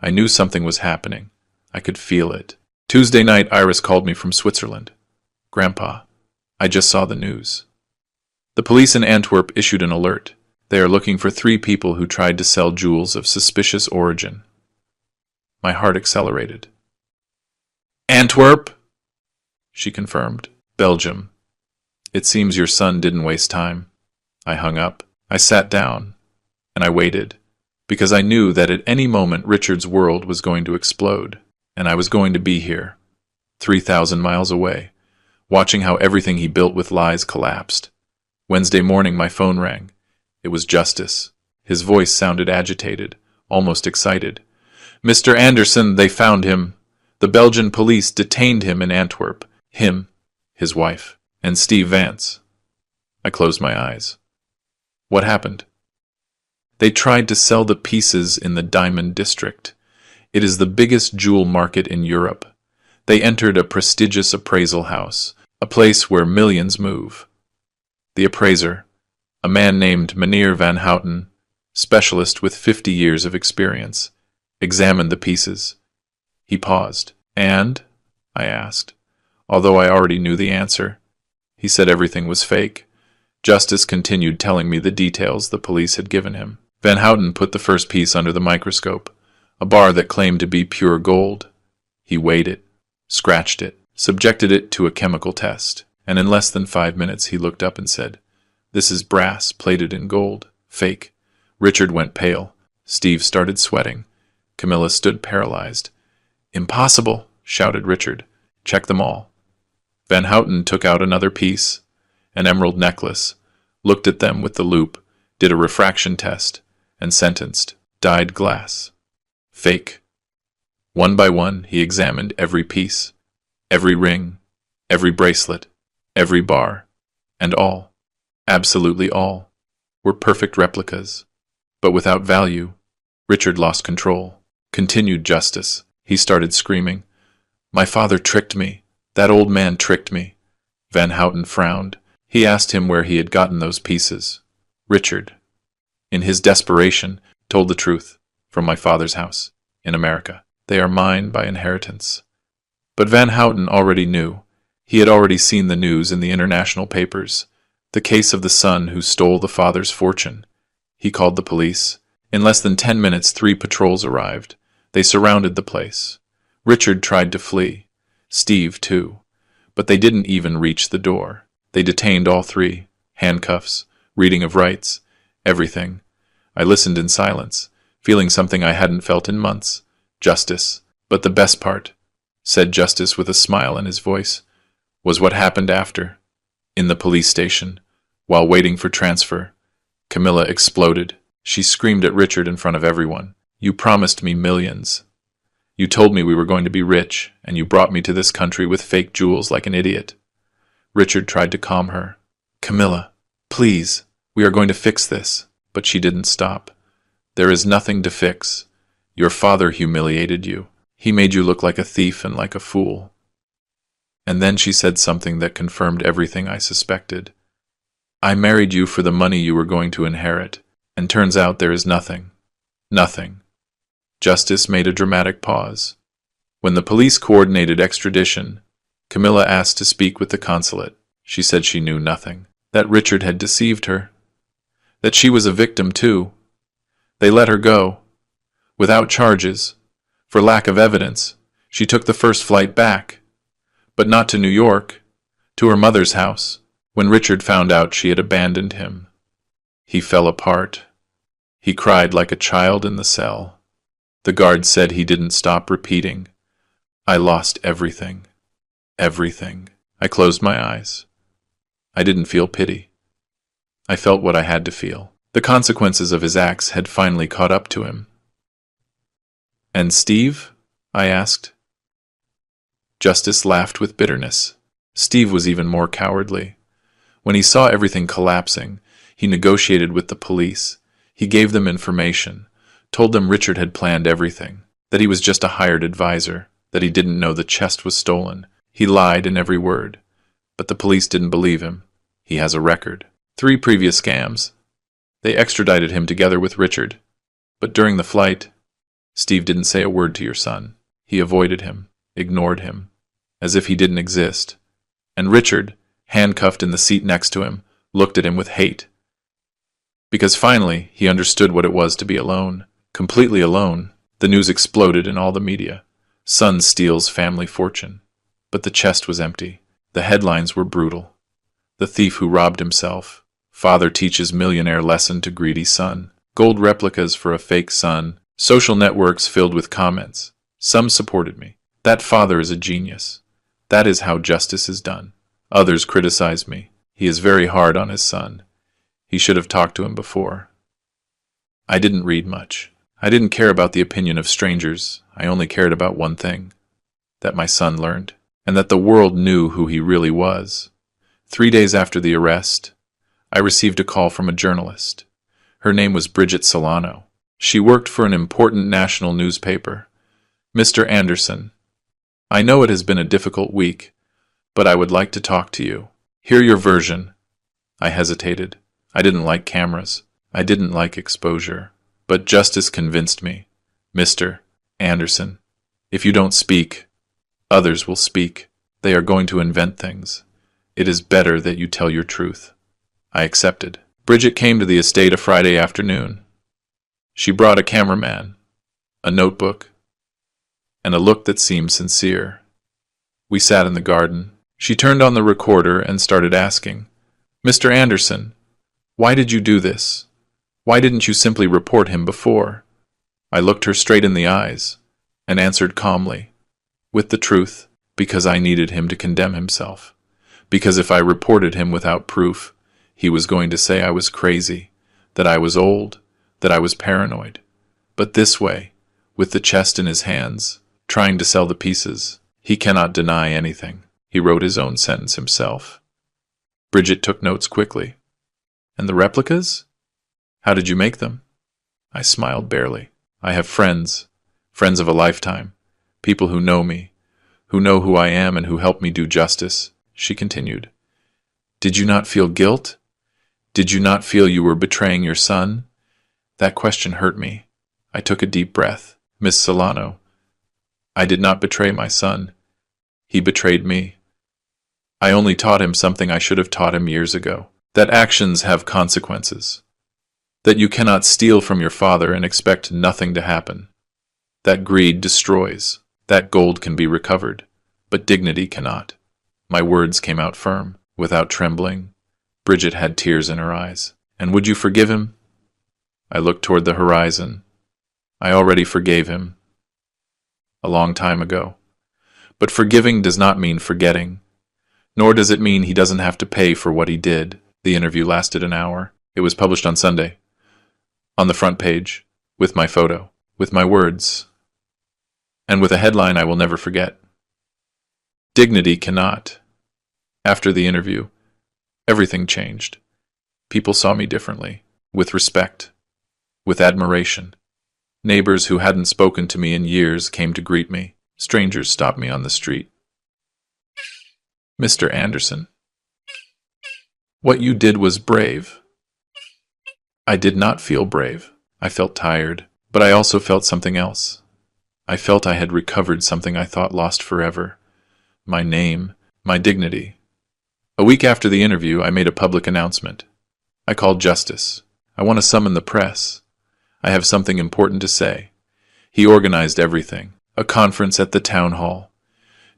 I knew something was happening. I could feel it. Tuesday night, Iris called me from Switzerland. Grandpa, I just saw the news. The police in Antwerp issued an alert. They are looking for 3 people who tried to sell jewels of suspicious origin. My heart accelerated. Antwerp? She confirmed. Belgium. It seems your son didn't waste time. I hung up. I sat down, and I waited, because I knew that at any moment Richard's world was going to explode, and I was going to be here, 3,000 miles away, watching how everything he built with lies collapsed. Wednesday morning my phone rang. It was Justice. His voice sounded agitated, almost excited. Mr. Anderson, they found him. The Belgian police detained him in Antwerp. Him, his wife, and Steve Vance. I closed my eyes. What happened? They tried to sell the pieces in the Diamond District. It is the biggest jewel market in Europe. They entered a prestigious appraisal house, a place where millions move. The appraiser, a man named Meneer Van Houten, specialist with 50 years of experience, examined the pieces. He paused. "And?" I asked, although I already knew the answer. He said everything was fake. Justice continued telling me the details the police had given him. Van Houten put the first piece under the microscope, a bar that claimed to be pure gold. He weighed it, scratched it, subjected it to a chemical test, and in less than 5 minutes he looked up and said, "This is brass plated in gold. Fake." Richard went pale. Steve started sweating. Camilla stood paralyzed. "Impossible!" shouted Richard. "Check them all." Van Houten took out another piece, an emerald necklace, looked at them with the loupe, did a refraction test, and sentenced, "Dyed glass. Fake." One by one, he examined every piece, every ring, every bracelet, every bar, and all, absolutely all, were perfect replicas, but without value. Richard lost control. Continued Justice. He started screaming, "My father tricked me. That old man tricked me." Van Houten frowned. He asked him where he had gotten those pieces. Richard, in his desperation, told the truth. "From my father's house, in America. They are mine by inheritance." But Van Houten already knew. He had already seen the news in the international papers. The case of the son who stole the father's fortune. He called the police. In less than 10 minutes, 3 patrols arrived. They surrounded the place. Richard tried to flee. Steve, too. But they didn't even reach the door. They detained all 3. Handcuffs, reading of rights, everything. I listened in silence, feeling something I hadn't felt in months. Justice. But the best part, said Justice with a smile in his voice, was what happened after. In the police station, while waiting for transfer, Camilla exploded. She screamed at Richard in front of everyone. "You promised me millions. You told me we were going to be rich, and you brought me to this country with fake jewels like an idiot." Richard tried to calm her. "Camilla, please, we are going to fix this." But she didn't stop. "There is nothing to fix. Your father humiliated you. He made you look like a thief and like a fool." And then she said something that confirmed everything I suspected. "I married you for the money you were going to inherit, and turns out there is nothing. Nothing." Justice made a dramatic pause. When the police coordinated extradition, Camilla asked to speak with the consulate. She said she knew nothing. That Richard had deceived her. That she was a victim too. They let her go. Without charges. For lack of evidence. She took the first flight back. But not to New York. To her mother's house. When Richard found out she had abandoned him, he fell apart. He cried like a child in the cell. The guard said he didn't stop repeating, "I lost everything. Everything." I closed my eyes. I didn't feel pity. I felt what I had to feel. The consequences of his acts had finally caught up to him. "And Steve?" I asked. Justice laughed with bitterness. Steve was even more cowardly. When he saw everything collapsing, he negotiated with the police. He gave them information, told them Richard had planned everything, that he was just a hired advisor, that he didn't know the chest was stolen. He lied in every word. But the police didn't believe him. He has a record. 3 previous scams. They extradited him together with Richard. But during the flight, Steve didn't say a word to your son. He avoided him, ignored him, as if he didn't exist. And Richard, handcuffed in the seat next to him, looked at him with hate. Because finally, he understood what it was to be alone, completely alone. The news exploded in all the media. Son steals family fortune. But the chest was empty. The headlines were brutal. The thief who robbed himself. Father teaches millionaire lesson to greedy son. Gold replicas for a fake son. Social networks filled with comments. Some supported me. That father is a genius. That is how justice is done. Others criticize me. He is very hard on his son. He should have talked to him before. I didn't read much. I didn't care about the opinion of strangers. I only cared about one thing. That my son learned. And that the world knew who he really was. 3 days after the arrest, I received a call from a journalist. Her name was Bridget Solano. She worked for an important national newspaper. "Mr. Anderson, I know it has been a difficult week, But I would like to talk to you. Hear your version. I hesitated. I didn't like cameras. I didn't like exposure. But justice convinced me. Mr. Anderson, if you don't speak, others will speak. They are going to invent things. It is better that you tell your truth. I accepted. Bridget came to the estate a Friday afternoon. She brought a cameraman, a notebook, and a look that seemed sincere. We sat in the garden. She turned on the recorder and started asking, Mr. Anderson, why did you do this? Why didn't you simply report him before? I looked her straight in the eyes and answered calmly, with the truth, because I needed him to condemn himself. Because if I reported him without proof, he was going to say I was crazy, that I was old, that I was paranoid. But this way, with the chest in his hands, trying to sell the pieces, he cannot deny anything. He wrote his own sentence himself. Bridget took notes quickly. And the replicas? How did you make them? I smiled barely. I have friends of a lifetime, people who know me, who know who I am and who help me do justice, she continued. Did you not feel guilt? Did you not feel you were betraying your son? That question hurt me. I took a deep breath. Miss Solano, I did not betray my son. He betrayed me. I only taught him something I should have taught him years ago, that actions have consequences, that you cannot steal from your father and expect nothing to happen, that greed destroys, that gold can be recovered, but dignity cannot. My words came out firm, without trembling. Bridget had tears in her eyes. And would you forgive him? I looked toward the horizon. I already forgave him. A long time ago. But forgiving does not mean forgetting. Nor does it mean he doesn't have to pay for what he did. The interview lasted an hour. It was published on Sunday. On the front page, with my photo, with my words, and with a headline I will never forget. Dignity cannot. After the interview, everything changed. People saw me differently, with respect, with admiration. Neighbors who hadn't spoken to me in years came to greet me. Strangers stopped me on the street. Mr. Anderson, what you did was brave. I did not feel brave. I felt tired, but I also felt something else. I felt I had recovered something I thought lost forever. My name, my dignity. A week after the interview, I made a public announcement. I called Justice. I want to summon the press. I have something important to say. He organized everything. A conference at the town hall.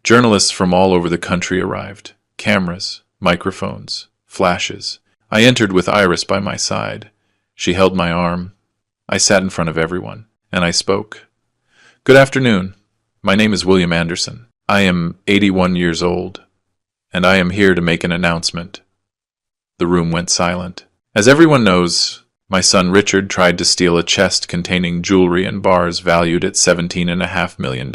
Journalists from all over the country arrived. Cameras, microphones, flashes. I entered with Iris by my side. She held my arm. I sat in front of everyone, and I spoke. Good afternoon. My name is William Anderson. I am 81 years old, and I am here to make an announcement. The room went silent. As everyone knows, my son Richard tried to steal a chest containing jewelry and bars valued at $17.5 million.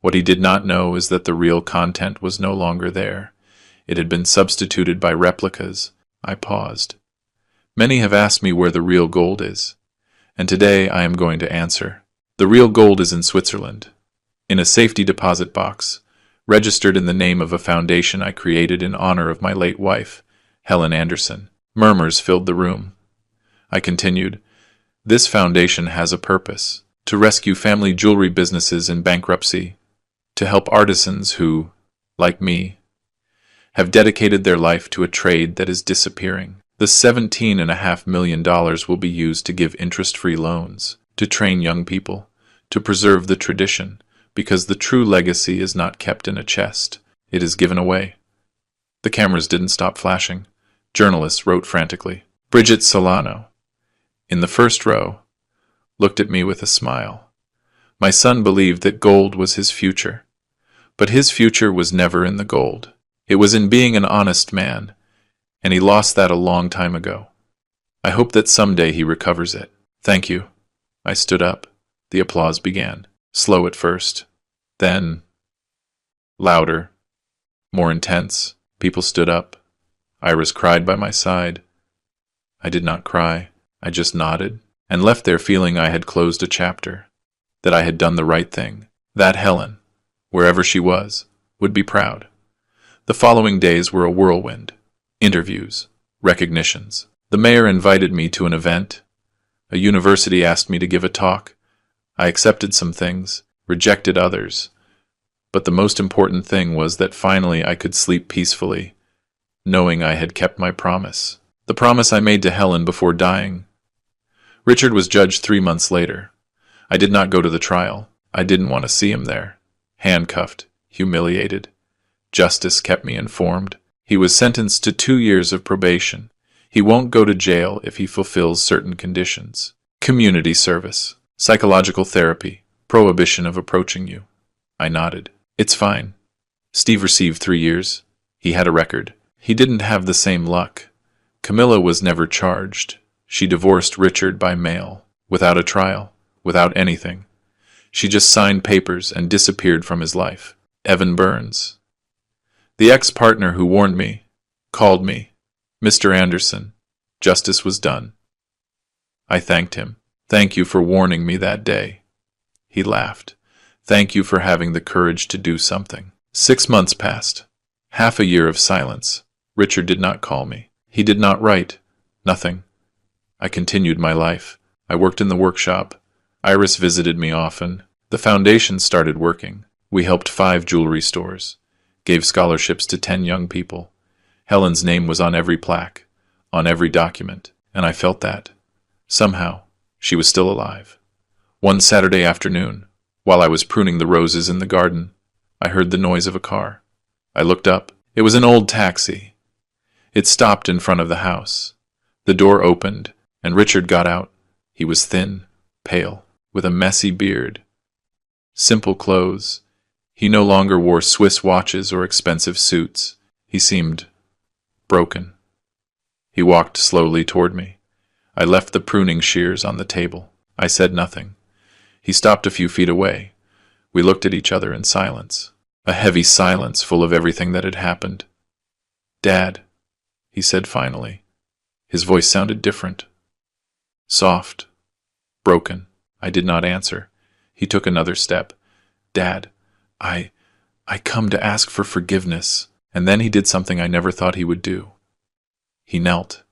What he did not know is that the real content was no longer there. It had been substituted by replicas. I paused. Many have asked me where the real gold is, and today I am going to answer. The real gold is in Switzerland, in a safety deposit box, registered in the name of a foundation I created in honor of my late wife, Helen Anderson. Murmurs filled the room. I continued, this foundation has a purpose, to rescue family jewelry businesses in bankruptcy, to help artisans who, like me, have dedicated their life to a trade that is disappearing. The $17.5 million will be used to give interest-free loans, to train young people, to preserve the tradition, because the true legacy is not kept in a chest, it is given away. The cameras didn't stop flashing. Journalists wrote frantically. Bridget Solano, in the first row, looked at me with a smile. My son believed that gold was his future, but his future was never in the gold. It was in being an honest man, and he lost that a long time ago. I hope that someday he recovers it. Thank you. I stood up. The applause began, slow at first, then louder, more intense. People stood up. Iris cried by my side. I did not cry. I just nodded and left there feeling I had closed a chapter, that I had done the right thing, that Helen, wherever she was, would be proud. The following days were a whirlwind. Interviews, recognitions. The mayor invited me to an event. A university asked me to give a talk. I accepted some things, rejected others. But the most important thing was that finally I could sleep peacefully, knowing I had kept my promise. The promise I made to Helen before dying. Richard was judged 3 months later. I did not go to the trial. I didn't want to see him there. Handcuffed, humiliated. Justice kept me informed. He was sentenced to 2 years of probation. He won't go to jail if he fulfills certain conditions. Community service, psychological therapy, prohibition of approaching you. I nodded. It's fine. Steve received 3 years. He had a record. He didn't have the same luck. Camilla was never charged. She divorced Richard by mail, without a trial, without anything. She just signed papers and disappeared from his life. Evan Burns. The ex-partner who warned me, called me, Mr. Anderson. Justice was done. I thanked him. Thank you for warning me that day. He laughed. Thank you for having the courage to do something. 6 months passed. Half a year of silence. Richard did not call me. He did not write. Nothing. I continued my life. I worked in the workshop. Iris visited me often. The foundation started working. We helped 5 jewelry stores. Gave scholarships to 10 young people. Helen's name was on every plaque, on every document, and I felt that. Somehow, she was still alive. One Saturday afternoon, while I was pruning the roses in the garden, I heard the noise of a car. I looked up. It was an old taxi. It stopped in front of the house. The door opened, and Richard got out. He was thin, pale, with a messy beard. Simple clothes. He no longer wore Swiss watches or expensive suits. He seemed broken. He walked slowly toward me. I left the pruning shears on the table. I said nothing. He stopped a few feet away. We looked at each other in silence. A heavy silence full of everything that had happened. "Dad," he said finally. His voice sounded different. Soft. Broken. I did not answer. He took another step. "Dad, I come to ask for forgiveness." And then he did something I never thought he would do. He knelt.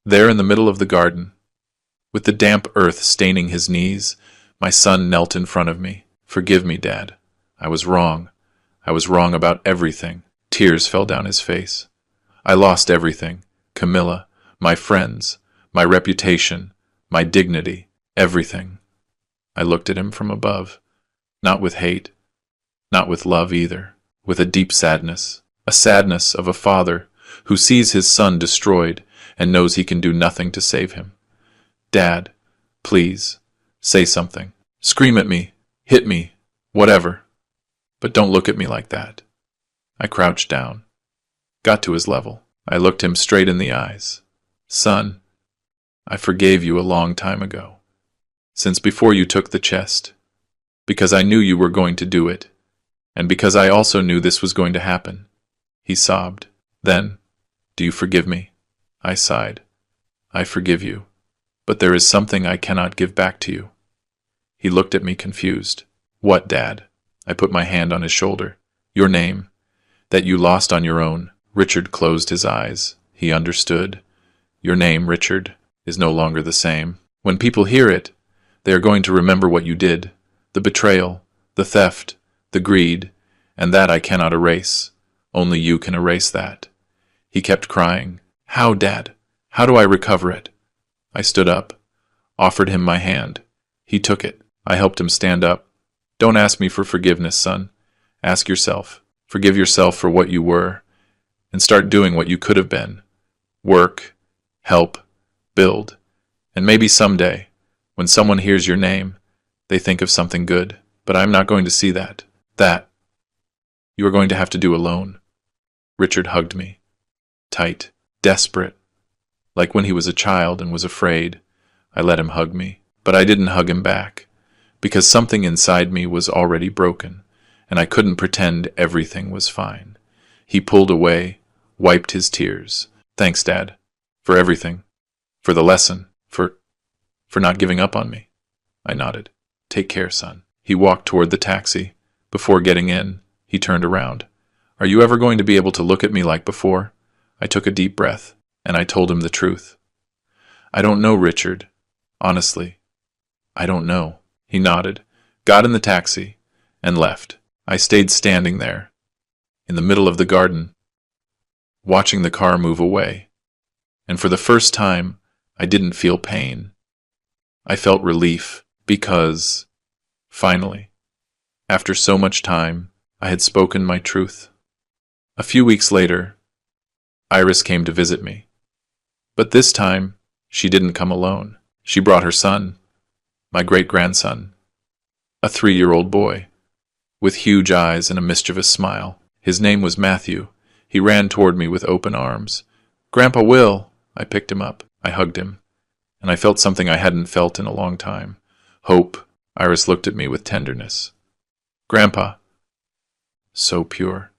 There in the middle of the garden, with the damp earth staining his knees, my son knelt in front of me. "Forgive me, Dad. I was wrong. I was wrong about everything." Tears fell down his face. "I lost everything. Camilla, my friends, my reputation, my dignity, everything." I looked at him from above, not with hate, not with love either, with a deep sadness, a sadness of a father who sees his son destroyed and knows he can do nothing to save him. "Dad, please, say something. Scream at me, hit me, whatever. But don't look at me like that." I crouched down, got to his level. I looked him straight in the eyes. "Son, I forgave you a long time ago, since before you took the chest, because I knew you were going to do it, and because I also knew this was going to happen." He sobbed. "Then, do you forgive me?" I sighed. "I forgive you, but there is something I cannot give back to you." He looked at me confused. "What, Dad?" I put my hand on his shoulder. "Your name, that you lost on your own." Richard closed his eyes. He understood. "Your name, Richard, is no longer the same. When people hear it, they are going to remember what you did, the betrayal, the theft, the greed, and that I cannot erase. Only you can erase that." He kept crying. "How, Dad? How do I recover it?" I stood up, offered him my hand. He took it. I helped him stand up. "Don't ask me for forgiveness, son. Ask yourself. Forgive yourself for what you were, and start doing what you could have been. Work, help, build, and maybe someday, when someone hears your name, they think of something good. But I'm not going to see that. That you are going to have to do alone." Richard hugged me. Tight, desperate. Like when he was a child and was afraid, I let him hug me. But I didn't hug him back, because something inside me was already broken, and I couldn't pretend everything was fine. He pulled away, wiped his tears. "Thanks, Dad, for everything, for the lesson, for not giving up on me." I nodded. "Take care, son." He walked toward the taxi. Before getting in, he turned around. Are you ever going to be able to look at me like before? I took a deep breath, and I told him the truth. I don't know, Richard. Honestly, I don't know. He nodded, got in the taxi, and left. I stayed standing there, in the middle of the garden, watching the car move away. And for the first time, I didn't feel pain. I felt relief, because, finally, after so much time, I had spoken my truth. A few weeks later, Iris came to visit me. But this time, she didn't come alone. She brought her son, my great-grandson, a 3-year-old boy, with huge eyes and a mischievous smile. His name was Matthew. He ran toward me with open arms. "Grandpa Will!" I picked him up. I hugged him, and I felt something I hadn't felt in a long time. Hope. Iris looked at me with tenderness. "Grandpa." So pure.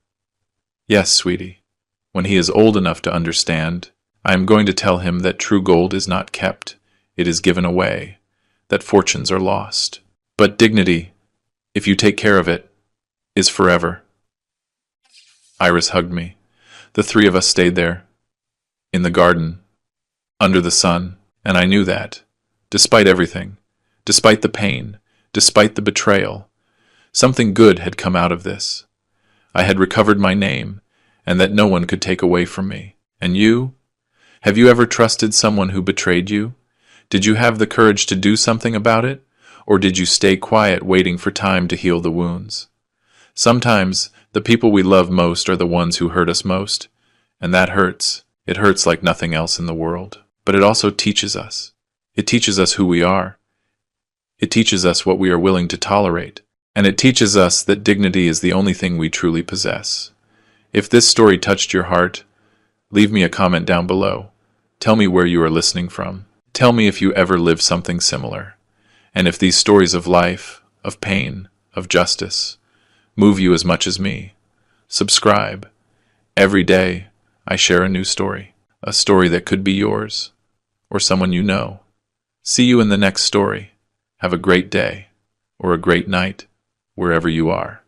"Yes, sweetie. When he is old enough to understand, I am going to tell him that true gold is not kept, it is given away, that fortunes are lost. But dignity, if you take care of it, is forever." Iris hugged me. The three of us stayed there, in the garden, under the sun, and I knew that, despite everything, despite the pain, despite the betrayal, something good had come out of this. I had recovered my name, and that no one could take away from me. And you? Have you ever trusted someone who betrayed you? Did you have the courage to do something about it? Or did you stay quiet waiting for time to heal the wounds? Sometimes, the people we love most are the ones who hurt us most, and that hurts. It hurts like nothing else in the world. But it also teaches us. It teaches us who we are. It teaches us what we are willing to tolerate. And it teaches us that dignity is the only thing we truly possess. If this story touched your heart, leave me a comment down below. Tell me where you are listening from. Tell me if you ever lived something similar. And if these stories of life, of pain, of justice, move you as much as me. Subscribe. Every day, I share a new story. A story that could be yours, or someone you know. See you in the next story. Have a great day, or a great night, wherever you are.